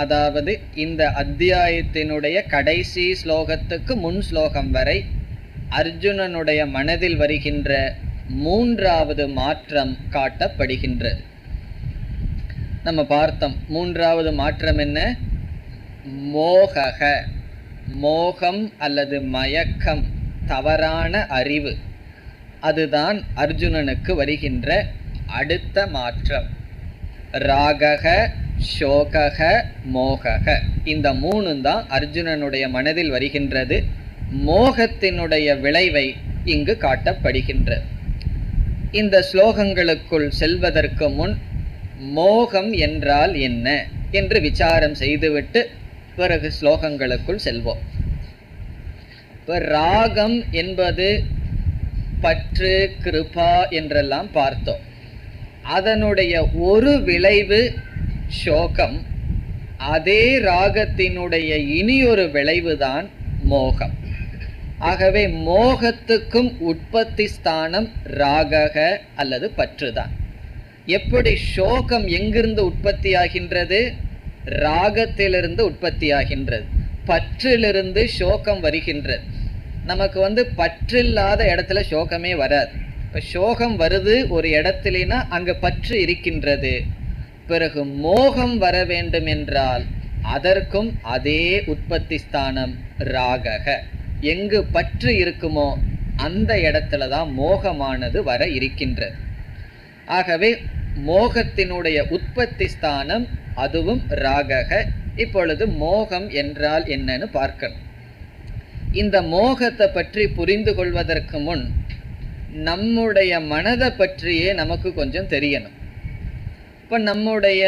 Speaker 1: அதாவது இந்த அத்தியாயத்தினுடைய கடைசி ஸ்லோகத்துக்கு முன் ஸ்லோகம் வரை அர்ஜுனனுடைய மனதில் வருகின்ற 3வது மாற்றம் காட்டப்படுகின்றது. நம்ம பார்த்தோம். மூன்றாவது மாற்றம் என்ன? மோகக, மோகம் அல்லது மயக்கம், தவறான அறிவு. அதுதான் அர்ஜுனனுக்கு வருகின்ற அடுத்த மாற்றம். ராகக, சோகக, மோகக, இந்த மூணும் தான் அர்ஜுனனுடைய மனதில் வருகின்றது. மோகத்தினுடைய விளைவை இங்கு காட்டப்படுகின்றது. இந்த ஸ்லோகங்களுக்குள் செல்வதற்கு முன் மோகம் என்றால் என்ன என்று விசாரம் செய்துவிட்டு பிறகு ஸ்லோகங்களுக்குள் செல்வோம். ராகம் என்பது பற்று, கிருபா என்றெல்லாம் பார்த்தோம். அதனுடைய ஒரு விளைவு சோகம். அதே ராகத்தினுடைய இனியொரு விளைவுதான் மோகம். ஆகவே மோகத்துக்கும் உற்பத்தி ஸ்தானம் ராகக அல்லது பற்றுதான். எப்படி சோகம் எங்கிருந்து உற்பத்தி ஆகின்றது? ராகத்திலிருந்து உற்பத்தி ஆகின்றது. பற்றிலிருந்து சோகம் வருகின்றது. நமக்கு பற்றில்லாத இடத்துல சோகமே வராது. இப்போ சோகம் வருது ஒரு இடத்துலனா அங்கே பற்று இருக்கின்றது. பிறகு மோகம் வர வேண்டும் என்றால் அதற்கும் அதே உற்பத்தி ஸ்தானம் ராகக. எங்கு பற்று இருக்குமோ அந்த இடத்துல தான் மோகமானது வர இருக்கின்றது. ஆகவே மோகத்தினுடைய உற்பத்தி ஸ்தானம் அதுவும் ராகக. இப்பொழுது மோகம் என்றால் என்னன்னு பார்க்கணும். இந்த மோகத்தை பற்றி புரிந்து கொள்வதற்கு முன் நம்முடைய மனதை பற்றியே நமக்கு கொஞ்சம் தெரியணும். இப்போ நம்முடைய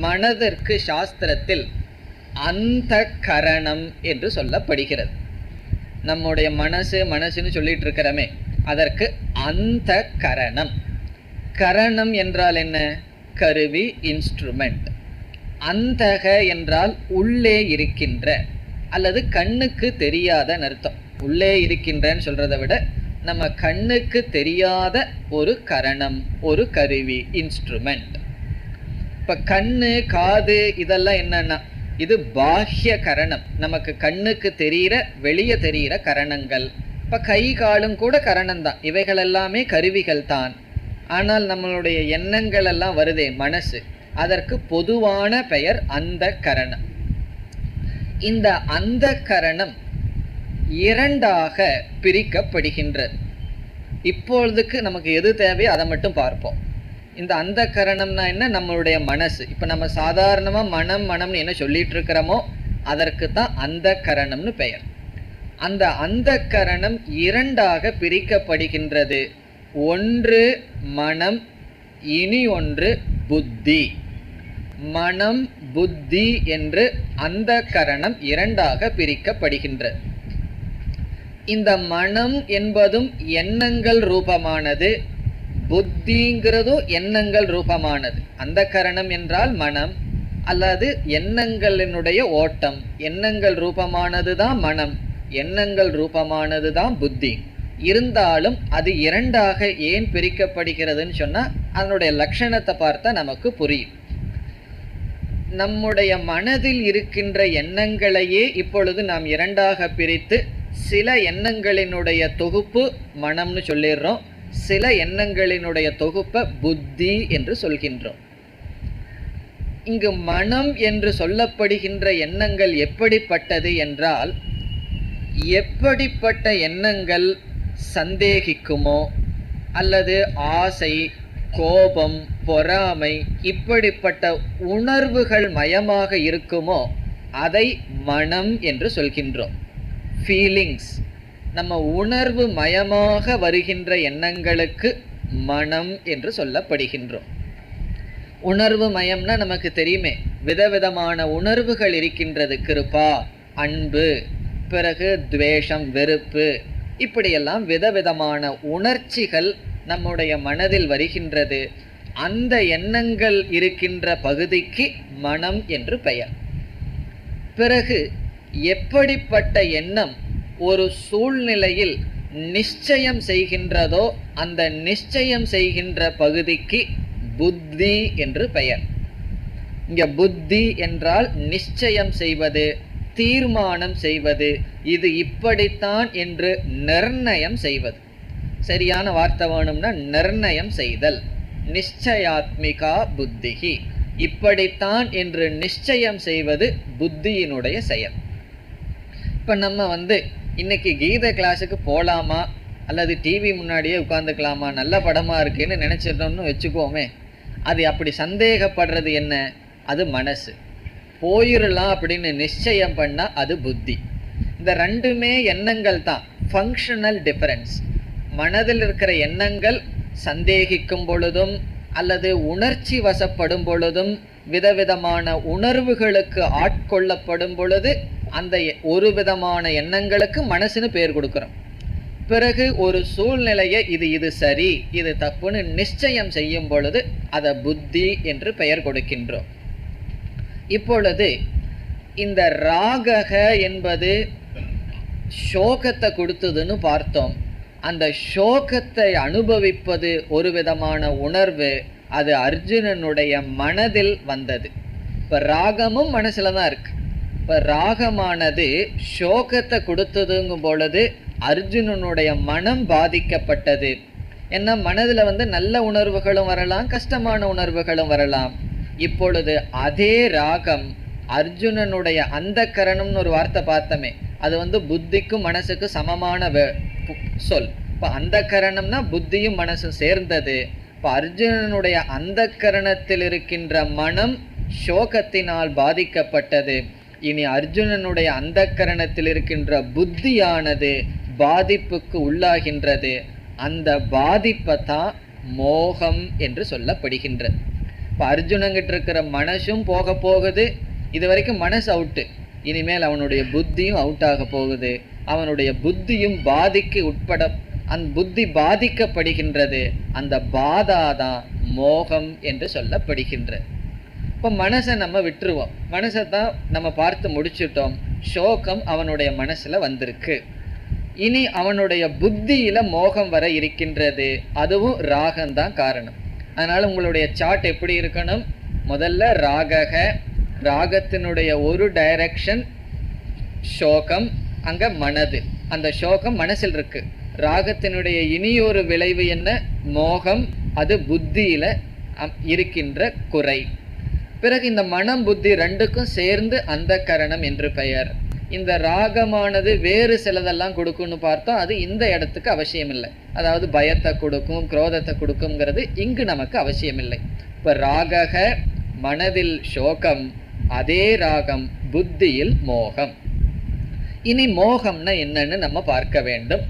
Speaker 1: மனதிற்கு சாஸ்திரத்தில் அந்த கரணம் என்று சொல்லப்படுகிறது. நம்முடைய மனசுன்னு சொல்லிட்டு இருக்கிறோமே, அதற்கு அந்த கரணம். கரணம் என்றால் என்ன? கருவி, இன்ஸ்ட்ருமெண்ட். அந்தக என்றால் உள்ளே இருக்கின்ற அல்லது கண்ணுக்கு தெரியாத அர்த்தம். உள்ளே இருக்கின்றன்னு சொல்றதை விட நம்ம கண்ணுக்கு தெரியாத ஒரு கரணம், ஒரு கருவி, இன்ஸ்ட்ருமெண்ட். இப்ப கண்ணு, காது இதெல்லாம் என்னன்னா இது பாஹ்ய கரணம். நமக்கு கண்ணுக்கு தெரிகிற, வெளியே தெரிகிற கரணங்கள். இப்ப கை காலும் கூட கரணம் தான். இவைகள் எல்லாமே கருவிகள் தான். ஆனால் நம்மளுடைய எண்ணங்கள் எல்லாம் வருதே மனசு, அதற்கு பொதுவான பெயர் அந்த கரணம். இந்த அந்த கரணம் இரண்டாக பிரிக்கப்படுகின்றது. இப்பொழுதுக்கு நமக்கு எது தேவையோ அதை மட்டும் பார்ப்போம். இந்த அந்த கரணம்னா என்ன? நம்மளுடைய மனசு. இப்போ நம்ம சாதாரணமாக மனம்னு என்ன சொல்லிட்டு இருக்கிறோமோ அதற்கு தான் அந்த கரணம்னு பெயர். அந்த அந்த கரணம் இரண்டாக பிரிக்கப்படுகின்றது. ஒன்று மனம், இனி ஒன்று புத்தி. மனம், புத்தி என்று அந்த கரணம் இரண்டாக பிரிக்கப்படுகின்றது. இந்த மனம் என்பதும் எண்ணங்கள் ரூபமானது, புத்திங்கிறதும் எண்ணங்கள் ரூபமானது. அந்த கரணம் என்றால் மனம் அல்லது எண்ணங்களினுடைய ஓட்டம். எண்ணங்கள் ரூபமானது தான் மனம், எண்ணங்கள் ரூபமானது தான் புத்தி. இருந்தாலும் அது இரண்டாக ஏன் பிரிக்கப்படுகிறதுன்னு சொன்னால் அதனுடைய லட்சணத்தை பார்த்தா நமக்கு புரியும். நம்முடைய மனதில் இருக்கின்ற எண்ணங்களையே இப்பொழுது நாம் இரண்டாக பிரித்து சில எண்ணங்களினுடைய தொகுப்பு மனம்னு சொல்லிடுறோம், சில எண்ணங்களினுடைய தொகுப்பை புத்தி என்று சொல்கின்றோம். இங்கு மனம் என்று சொல்லப்படுகின்ற எண்ணங்கள் எப்படிப்பட்டது என்றால், எப்படிப்பட்ட எண்ணங்கள் சந்தேகிக்குமோ அல்லது ஆசை, கோபம், பொறாமை இப்படிப்பட்ட உணர்வுகள் மயமாக இருக்குமோ அதை மனம் என்று சொல்கின்றோம். ஃபீலிங்ஸ், நம்ம உணர்வு மயமாக வருகின்ற எண்ணங்களுக்கு மனம் என்று சொல்லப்படுகின்றோம். உணர்வு மயம்னா நமக்கு தெரியுமே, விதவிதமான உணர்வுகள் இருக்கின்றது. கிருபா, அன்பு, பிறகு துவேஷம், வெறுப்பு, இப்படியெல்லாம் விதவிதமான உணர்ச்சிகள் நம்முடைய மனதில் வருகின்றது. அந்த எண்ணங்கள் இருக்கின்ற பகுதிக்கு மனம் என்று பெயர். பிறகு எப்படிப்பட்ட எண்ணம் ஒரு சூழ்நிலையில் நிச்சயம் செய்கின்றதோ அந்த நிச்சயம் செய்கின்ற பகுதிக்கு புத்தி என்று பெயர். இங்க புத்தி என்றால் நிச்சயம் செய்வது, தீர்மானம் செய்வது, இது இப்படித்தான் என்று நிர்ணயம் செய்வது. சரியான வார்த்தை வேணும்னா நிர்ணயம் செய்தல். நிச்சயாத்மிகா புத்திகி. இப்படித்தான் என்று நிச்சயம் செய்வது புத்தியினுடைய செயல். இப்ப நம்ம இன்னைக்கு கீத கிளாஸுக்கு போலாமா அல்லது டிவி முன்னாடியே உட்கார்ந்துக்கலாமா, நல்ல படமா இருக்குன்னு நினைச்சிட்டோம்னு வச்சுக்கோமே, அது அப்படி சந்தேகப்படுறது என்ன? அது மனசு. போயிடலாம் அப்படின்னு நிச்சயம் பண்ணா அது புத்தி. இந்த ரெண்டுமே எண்ணங்கள் தான், ஃபங்க்ஷனல் டிஃபரன்ஸ். மனதில் இருக்கிற எண்ணங்கள் சந்தேகிக்கும் பொழுதும் அல்லது உணர்ச்சி வசப்படும் பொழுதும் விதவிதமான உணர்வுகளுக்கு ஆட்கொள்ளப்படும் பொழுது அந்த ஒரு விதமான எண்ணங்களுக்கு மனசுன்னு பேர் கொடுக்கிறோம். பிறகு ஒரு சூழ்நிலையை இது சரி இது தப்புன்னு நிச்சயம் செய்யும் பொழுது அதை புத்தி என்று பெயர் கொடுக்கின்றோம். இப்பொழுது இந்த ராகக என்பது சோகத்தை கொடுத்ததுன்னு பார்த்தோம். அந்த சோகத்தை அனுபவிப்பது ஒரு விதமான உணர்வு, அது அர்ஜுனனுடைய மனதில் வந்தது. இப்ப ராகமும் மனசுல தான் இருக்கு. இப்ப ராகமானது சோகத்தை கொடுத்ததுங்கும் பொழுது அர்ஜுனனுடைய மனம் பாதிக்கப்பட்டது. ஏன்னா மனதுல நல்ல உணர்வுகளும் வரலாம், கஷ்டமான உணர்வுகளும் வரலாம். இப்பொழுது அதே ராகம் அர்ஜுனனுடைய அந்த கரணம்னு ஒரு வார்த்தை பார்த்தமே, அது புத்திக்கும் மனசுக்கும் சமமான சொல். இப்ப அந்த கரணம்னா புத்தியும் மனசும் சேர்ந்தது. இப்ப அர்ஜுனனுடைய அந்த கரணத்தில் இருக்கின்ற மனம் சோகத்தினால் பாதிக்கப்பட்டது. இனி அர்ஜுனனுடைய அந்த கரணத்தில் இருக்கின்ற புத்தியானது பாதிப்புக்கு உள்ளாகின்றது. அந்த பாதிப்பை தான் மோகம் என்று சொல்லப்படுகின்றது. இப்போ அர்ஜுனங்கிட்ட இருக்கிற மனசும் போக போகுது. இது வரைக்கும் மனசு அவுட்டு, இனிமேல் அவனுடைய புத்தியும் அவுட் ஆக போகுது. அவனுடைய புத்தியும் பாதிக்கு உட்பட அந்த புத்தி பாதிக்கப்படுகின்றது. அந்த பாதாதான் மோகம் என்று சொல்லப்படுகின்றது. இப்போ மனசை நம்ம விட்டுருவோம், மனசை தான் நம்ம பார்த்து முடிச்சுட்டோம். சோகம் அவனுடைய மனசுல வந்திருக்கு. இனி அவனுடைய புத்தியில மோகம் வர இருக்கின்றது. அதுவும் ராகம்தான் காரணம். அதனால உங்களுடைய சார்ட் எப்படி இருக்கணும்? முதல்ல ராகக, ராகத்தினுடைய ஒரு டைரக்ஷன் சோகம், அங்க மனது. அந்த சோகம் மனசில் இருக்கு. ராகத்தினுடைய இனியொரு விளைவு என்ன? மோகம். அது புத்தியில இருக்கின்ற குறை. பிறகு இந்த மனம் புத்தி ரெண்டுக்கும் சேர்ந்து அந்த கரணம் என்று பெயர். இந்த ராகமானது வேறு சிலதெல்லாம் கொடுக்கும்னு பார்த்தோம். அது இந்த இடத்துக்கு அவசியம் இல்லை. அதாவது பயத்தை கொடுக்கும், குரோதத்தை கொடுக்குங்கிறது இங்கு நமக்கு அவசியம் இல்லை. இப்ப ராகக மனதில் சோகம், அதே ராகம் புத்தியில் மோகம். இனி மோகம்னா என்னன்னு நம்ம பார்க்க வேண்டும்.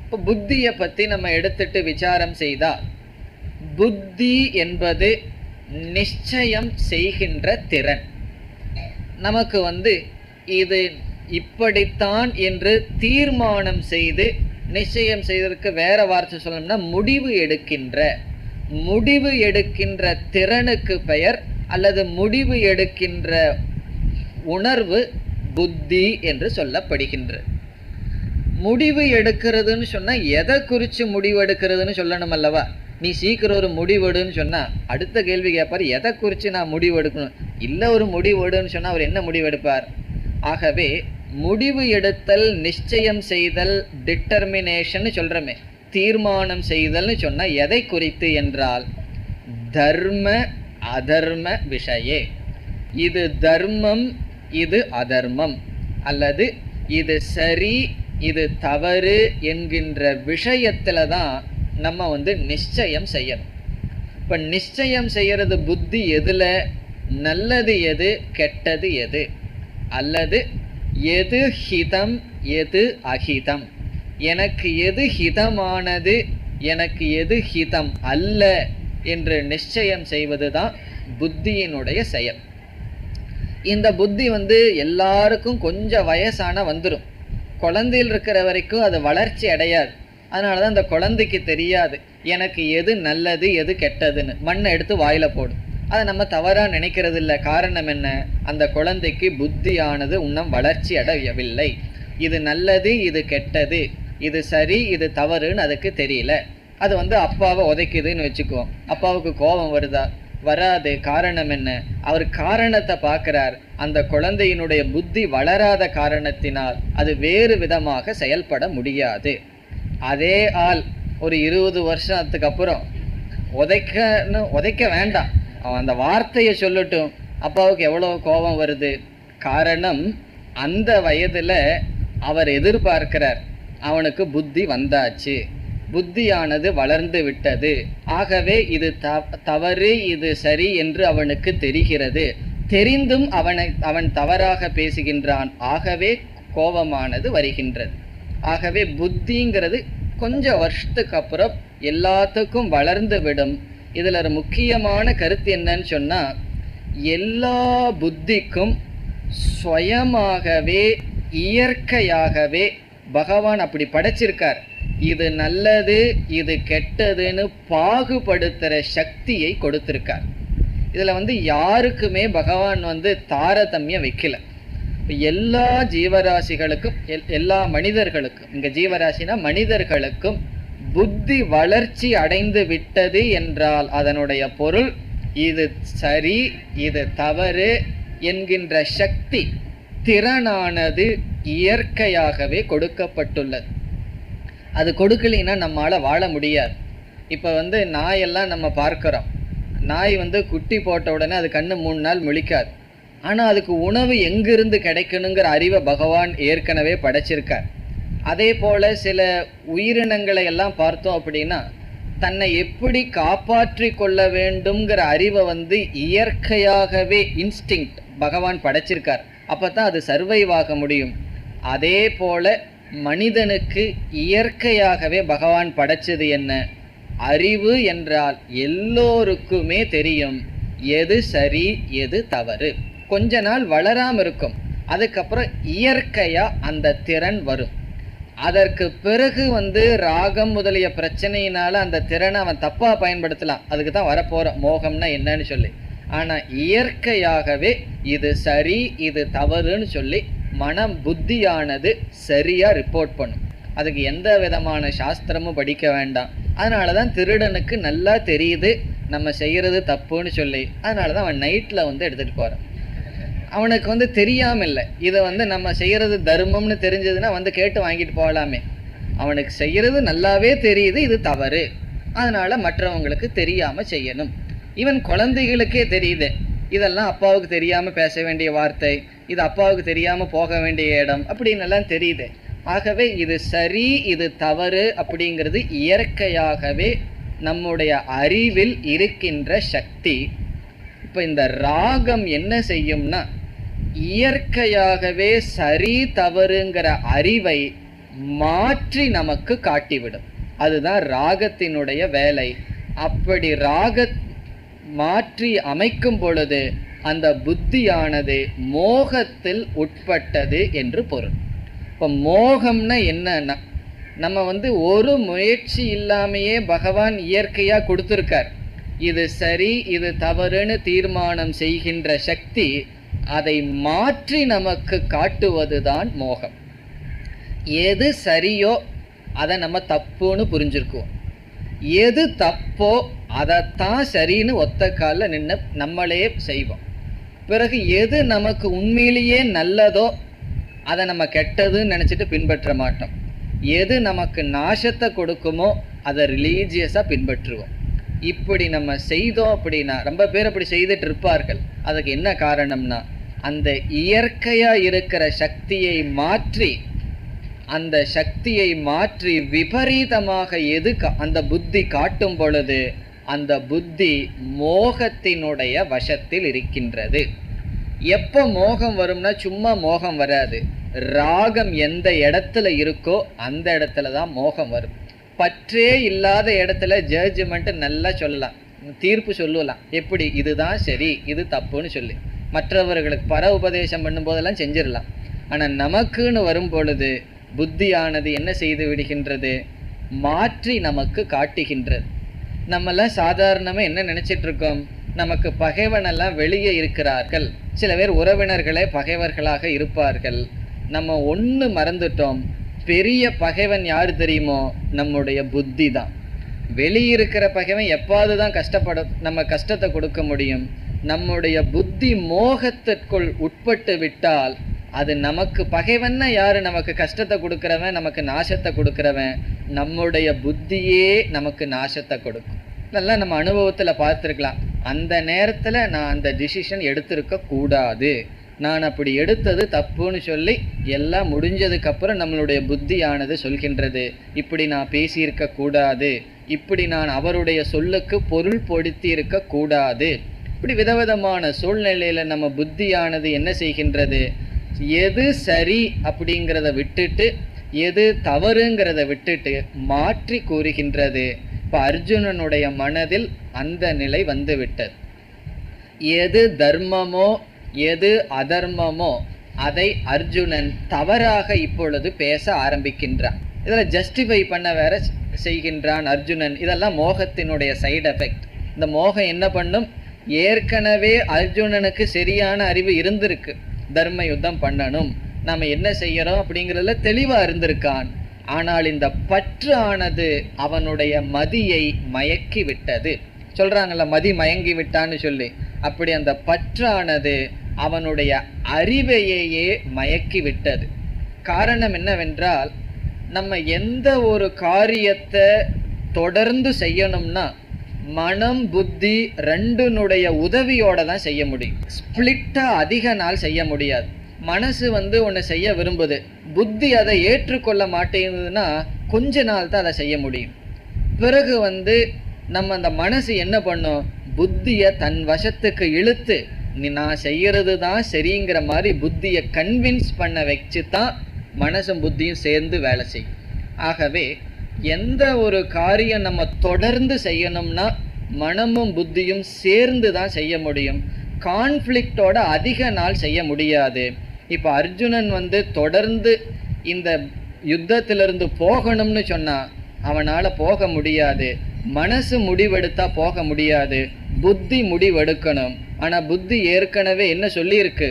Speaker 1: இப்போ புத்தியை பத்தி நம்ம எடுத்துட்டு விசாரம் செய்தா, புத்தி என்பது நிச்சயம் செய்கின்ற திறன். நமக்கு இது இப்படித்தான் என்று தீர்மானம் செய்து நிச்சயம் செய்வதற்கு வேற வார்த்தை சொல்லணும்னா முடிவு எடுக்கின்ற திறனுக்கு பெயர் அல்லது முடிவு எடுக்கின்ற உணர்வு புத்தி என்று சொல்லப்படுகின்றது. முடிவு எடுக்கிறதுன்னு சொன்னா எதை குறித்து முடிவு எடுக்கிறதுன்னு சொல்லணும் அல்லவா? நீ சீக்கிரம் ஒரு முடிவெடுன்னு சொன்னா அடுத்த கேள்வி கேட்பார், எதை குறித்து நான் முடிவு எடுக்கணும்? இல்லை ஒரு முடிவெடுன்னு சொன்னா அவர் என்ன முடிவெடுப்பார்? ஆகவே முடிவு எடுத்தல், நிச்சயம் செய்தல், டிட்டர்மினேஷன் சொல்றமே, தீர்மானம் செய்தல்னு சொன்னா எதை குறித்து என்றால் தர்ம அதர்ம விஷயே. இது தர்மம், இது அதர்மம், அல்லது இது சரி, இது தவறு என்கின்ற விஷயத்துல தான் நம்ம நிச்சயம் செய்யணும். இப்ப நிச்சயம் செய்யறது புத்தி எதுல? நல்லது எது, கெட்டது எது, அல்லது எது ஹிதம், எது அஹிதம், எனக்கு எது ஹிதமானது, எனக்கு எது ஹிதம் அல்ல என்று நிச்சயம் செய்வதுதான் புத்தியினுடைய செயல். இந்த புத்தி எல்லாருக்கும் கொஞ்சம் வயசான வந்துடும். குழந்தையில் இருக்கிற வரைக்கும் அது வளர்ச்சி அடையாது. அதனாலதான் அந்த குழந்தைக்கு தெரியாது எனக்கு எது நல்லது எது கெட்டதுன்னு. மண்ணை எடுத்து வாயில போடும். அதை நம்ம தவறா நினைக்கிறது இல்லை. காரணம் என்ன? அந்த குழந்தைக்கு புத்தியானது இன்னும் வளர்ச்சி அடையவில்லை. இது நல்லது, இது கெட்டது, இது சரி, இது தவறுன்னு அதுக்கு தெரியல. அது அப்பாவை உதைக்குதுன்னு வச்சுக்குவோம். அப்பாவுக்கு கோபம் வருதா? வராது. காரணம் என்ன? அவர் காரணத்தை பார்க்கிறார். அந்த குழந்தையினுடைய புத்தி வளராத காரணத்தினால் அது வேறு விதமாக செயல்பட முடியாது. அதே ஆள் ஒரு 20 வருஷத்துக்கு அப்புறம் உதைக்க வேண்டாம், அவன் அந்த வார்த்தையை சொல்லட்டும். அப்பாவுக்கு எவ்வளோ கோபம் வருது. காரணம், அந்த வயதில் அவர் எதிர்பார்க்கிறார், அவனுக்கு புத்தி வந்தாச்சு, புத்தியானது வளர்ந்து விட்டது, ஆகவே இது தவறு இது சரி என்று அவனுக்கு தெரிகிறது. தெரிந்தும் அவன் தவறாக பேசுகின்றான், ஆகவே கோபமானது வருகின்றது. ஆகவே புத்திங்கிறது கொஞ்சம் வருஷத்துக்கு அப்புறம் எல்லாத்துக்கும் வளர்ந்து விடும். இதில் ஒரு முக்கியமான கருத்து என்னன்னு சொன்னால், எல்லா புத்திக்கும் சுயமாகவே இயற்கையாகவே பகவான் அப்படி படைச்சிருக்கார். இது நல்லது இது கெட்டதுன்னு பாகுபடுத்துகிற சக்தியை கொடுத்திருக்கார். இதில் யாருக்குமே பகவான் தாரதமியம் வைக்கல. எல்லா ஜீவராசிகளுக்கும் எல்லா மனிதர்களுக்கும், இங்கே ஜீவராசினா மனிதர்களுக்கும் புத்தி வளர்ச்சி அடைந்து விட்டது என்றால் அதனுடைய பொருள் இது சரி இது தவறு என்கின்ற சக்தி திறனானது இயற்கையாகவே கொடுக்கப்பட்டுள்ளது. அது கொடுக்கலைன்னா நம்மளால் வாழ முடியாது. இப்போ நாயெல்லாம் நம்ம பார்க்குறோம். நாய் குட்டி போட்ட உடனே அது கண்ணு 3 நாள் முழிக்காது. ஆனால் அதுக்கு உணவு எங்கிருந்து கிடைக்கணுங்கிற அறிவை பகவான் ஏற்கனவே படைச்சிருக்கார். அதே போல் சில உயிரினங்களை எல்லாம் பார்த்தோம் அப்படின்னா தன்னை எப்படி காப்பாற்றி கொள்ள வேண்டும்ங்கிற அறிவை இயற்கையாகவே இன்ஸ்டிங்க்ட் பகவான் படைச்சிருக்கார். அப்போ தான் அது சர்வைவ் ஆக முடியும். அதே போல் மனிதனுக்கு இயற்கையாகவே பகவான் படைச்சது என்ன? அறிவு என்றால் எல்லோருக்குமே தெரியும் எது சரி எது தவறு. கொஞ்ச நாள் வளராமல் இருக்கும், அதுக்கப்புறம் இயற்கையாக அந்த திறன் வரும். அதற்கு பிறகு ராகம் முதலிய பிரச்சனையினால அந்த திறனை அவன் தப்பாக பயன்படுத்தலாம். அதுக்கு தான் வரப்போகிற மோகம்னா என்னன்னு சொல்லி. ஆனால் இயற்கையாகவே இது சரி இது தவறுன்னு சொல்லி மனம் புத்தியானது சரியாக ரிப்போர்ட் பண்ணும். அதுக்கு எந்த விதமான சாஸ்திரமும் படிக்க வேண்டாம். அதனால தான் திருடனுக்கு நல்லா தெரியுது நம்ம செய்கிறது தப்புன்னு சொல்லி, அதனால தான் அவன் நைட்டில் எடுத்துகிட்டு போகிறான். அவனுக்கு தெரியாமல் இல்லை, இதை நம்ம செய்கிறது தர்மம்னு தெரிஞ்சதுன்னா கேட்டு வாங்கிட்டு போகலாமே. அவனுக்கு செய்கிறது நல்லாவே தெரியுது இது தவறு, அதனால் மற்றவங்களுக்கு தெரியாமல் செய்யணும். ஈவன் குழந்தைகளுக்கே தெரியுது இதெல்லாம் அப்பாவுக்கு தெரியாமல் பேச வேண்டிய வார்த்தை, இது அப்பாவுக்கு தெரியாமல் போக வேண்டிய இடம் அப்படின்னு எல்லாம் தெரியுது. ஆகவே இது சரி இது தவறு அப்படிங்கிறது இயற்கையாகவே நம்முடைய அறிவில் இருக்கின்ற சக்தி. இப்போ இந்த ராகம் என்ன செய்யும்னா இயற்கையாகவே சரி தவறுங்கிற அறிவை மாற்றி நமக்கு காட்டிவிடும். அதுதான் ராகத்தினுடைய வேலை. அப்படி ராக மாற்றி அமைக்கும் பொழுது அந்த புத்தியானது மோகத்தில் உட்பட்டது என்று பொருள். இப்போ மோகம்னா என்னன்னா நம்ம ஒரு முயற்சி இல்லாமையே பகவான் இயற்கையாக கொடுத்துருக்கார். இது சரி இது தவறுன்னு தீர்மானம் செய்கின்ற சக்தி, அதை மாற்றி நமக்கு காட்டுவது தான் மோகம். எது சரியோ அதை நம்ம தப்புன்னு புரிஞ்சிருக்குவோம், எது தப்போ அதைத்தான் சரின்னு ஒத்த காலில் நின்று நம்மளே செய்வோம். பிறகு எது நமக்கு உண்மையிலேயே நல்லதோ அதை நம்ம கெட்டதுன்னு நினச்சிட்டு பின்பற்ற மாட்டோம். எது நமக்கு நாசத்தை கொடுக்குமோ அதை ரிலீஜியஸாக பின்பற்றுவோம். இப்படி நம்ம செய்தோம் அப்படின்னா, ரொம்ப பேர் அப்படி செய்துட்டு இருப்பார்கள். அதுக்கு என்ன காரணம்னா அந்த இயற்கையாக இருக்கிற சக்தியை மாற்றி, அந்த சக்தியை மாற்றி விபரீதமாக எது அந்த புத்தி காட்டும் பொழுது அந்த புத்தி மோகத்தினுடைய வசத்தில் இருக்கின்றது. எப்போ மோகம் வரும்னா சும்மா மோகம் வராது. ராகம் எந்த இடத்துல இருக்கோ அந்த இடத்துல தான் மோகம் வரும். பற்றே இல்லாத இடத்துல ஜட்ஜ்மெண்ட்டு நல்லா சொல்லலாம், தீர்ப்பு சொல்லலாம், எப்படி இதுதான் சரி இது தப்புன்னு சொல்லி மற்றவர்களுக்கு பர உபதேசம் பண்ணும்போதெல்லாம் செஞ்சிடலாம். ஆனால் நமக்குன்னு வரும் பொழுது புத்தியானது என்ன செய்து விடுகின்றது? மாற்றி நமக்கு காட்டுகின்றது. நம்மெல்லாம் சாதாரணமாக என்ன நினச்சிட்ருக்கோம், நமக்கு பகைவனெல்லாம் வெளியே இருக்கிறார்கள், சில பேர் உறவினர்களே பகைவர்களாக இருப்பார்கள். நம்ம ஒன்று மறந்துட்டோம், பெரிய பகைவன் யார் தெரியுமோ? நம்முடைய புத்தி தான். வெளியிருக்கிற பகைவன் எப்பாவது தான் நம்ம கஷ்டத்தை கொடுக்க முடியும். நம்முடைய புத்தி மோகத்திற்குள் உட்பட்டு விட்டால் அது நமக்கு பகைவன்னா யாரு? நமக்கு கஷ்டத்தை கொடுக்குறவன், நமக்கு நாசத்தை கொடுக்குறவன். நம்முடைய புத்தியே நமக்கு நாசத்தை கொடுக்கும். இதெல்லாம் நம்ம அனுபவத்தில் பார்த்துருக்கலாம். அந்த நேரத்தில் நான் அந்த டிசிஷன் எடுத்திருக்க கூடாது, நான் அப்படி எடுத்தது தப்புன்னு சொல்லி எல்லாம் முடிஞ்சதுக்கப்புறம் நம்மளுடைய புத்தியானது சொல்கின்றது, இப்படி நான் பேசியிருக்க கூடாது, இப்படி நான் அவருடைய சொல்லுக்கு பொருள் பொடுத்தி இருக்க கூடாது. இப்படி விதவிதமான சூழ்நிலையில் நம்ம புத்தியானது என்ன செய்கின்றது, எது சரி அப்படிங்கிறத விட்டுட்டு எது தவறுங்கிறத விட்டுட்டு மாற்றி கூறுகின்றது. இப்போ அர்ஜுனனுடைய மனதில் அந்த நிலை வந்து விட்டது. எது தர்மமோ எது அதர்மமோ அதை அர்ஜுனன் தவறாக இப்பொழுது பேச ஆரம்பிக்கின்றான். இதில் ஜஸ்டிஃபை பண்ண வேற செய்கின்றான் அர்ஜுனன். இதெல்லாம் மோகத்தினுடைய சைடு எஃபெக்ட். இந்த மோகம் என்ன பண்ணும், ஏற்கனவே அர்ஜுனனுக்கு சரியான அறிவு இருந்திருக்கு, தர்ம யுத்தம் பண்ணணும், நம்ம என்ன செய்யறோம் அப்படிங்கிறதுல தெளிவாக இருந்திருக்கான். ஆனால் இந்த பற்று ஆனது அவனுடைய மதியை மயக்கி விட்டது. சொல்றாங்கல்ல, மதி மயங்கி விட்டான்னு சொல்லி, அப்படி அந்த பற்றானது அவனுடைய அறிவையே மயக்கி விட்டது. காரணம் என்னவென்றால், நம்ம எந்த ஒரு காரியத்தை தொடர்ந்து செய்யணும்னா மனம் புத்தி ரெண்டுனுடைய உதவியோட தான் செய்ய முடியும். ஸ்பிளிட்டா அதிக நாள் செய்ய முடியாது. மனசு ஒன்று செய்ய விரும்புது, புத்தி அதை ஏற்றுக்கொள்ள மாட்டேங்குதுன்னா கொஞ்ச நாள் தான் அதை செய்ய முடியும். பிறகு நம்ம அந்த மனசு என்ன பண்ணும், புத்தியை தன் வசத்துக்கு இழுத்து நான் செய்யறது தான் சரிங்கிற மாதிரி புத்தியை கன்வின்ஸ் பண்ண வச்சு தான் மனசும் புத்தியும் சேர்ந்து வேலை செய்யும். ஆகவே எந்த ஒரு காரியம் நம்ம தொடர்ந்து செய்யணும்னா மனமும் புத்தியும் சேர்ந்து தான் செய்ய முடியும். கான்ஃப்ளிக்டோட அதிக நாள் செய்ய முடியாது. இப்போ அர்ஜுனன் தொடர்ந்து இந்த யுத்தத்திலிருந்து போகணும்னு சொன்னா அவனால் போக முடியாது. மனசு முடிவெடுத்தா போக முடியாது, புத்தி முடிவெடுக்கணும். ஆனால் புத்தி ஏற்கனவே என்ன சொல்லியிருக்கு,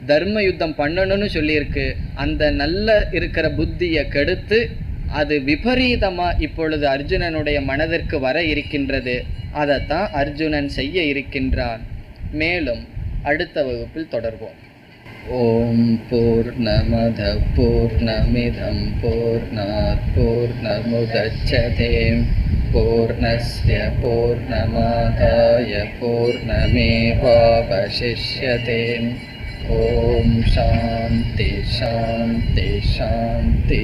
Speaker 1: தர்ம யுத்தம் பண்ணணும்னு சொல்லியிருக்கு. அந்த நல்ல இருக்கிற புத்தியை கெடுத்து அது விபரீதமா இப்பொழுது அர்ஜுனனுடைய மனதிற்கு வர இருக்கின்றது. அதைத்தான் அர்ஜுனன் செய்ய இருக்கின்றான். மேலும் அடுத்த வகுப்பில் தொடர்வோம். ஓம் பூர்ணமத பூர்ணமிதம் பூர்ணாத் பூர்ணமுதச்யதே பூர்ணஸ்ய பூர்ணமாதாய பூர்ணமேவாவசிஷ்யதே. ஓம் சாந்தி சாந்தி சாந்தி.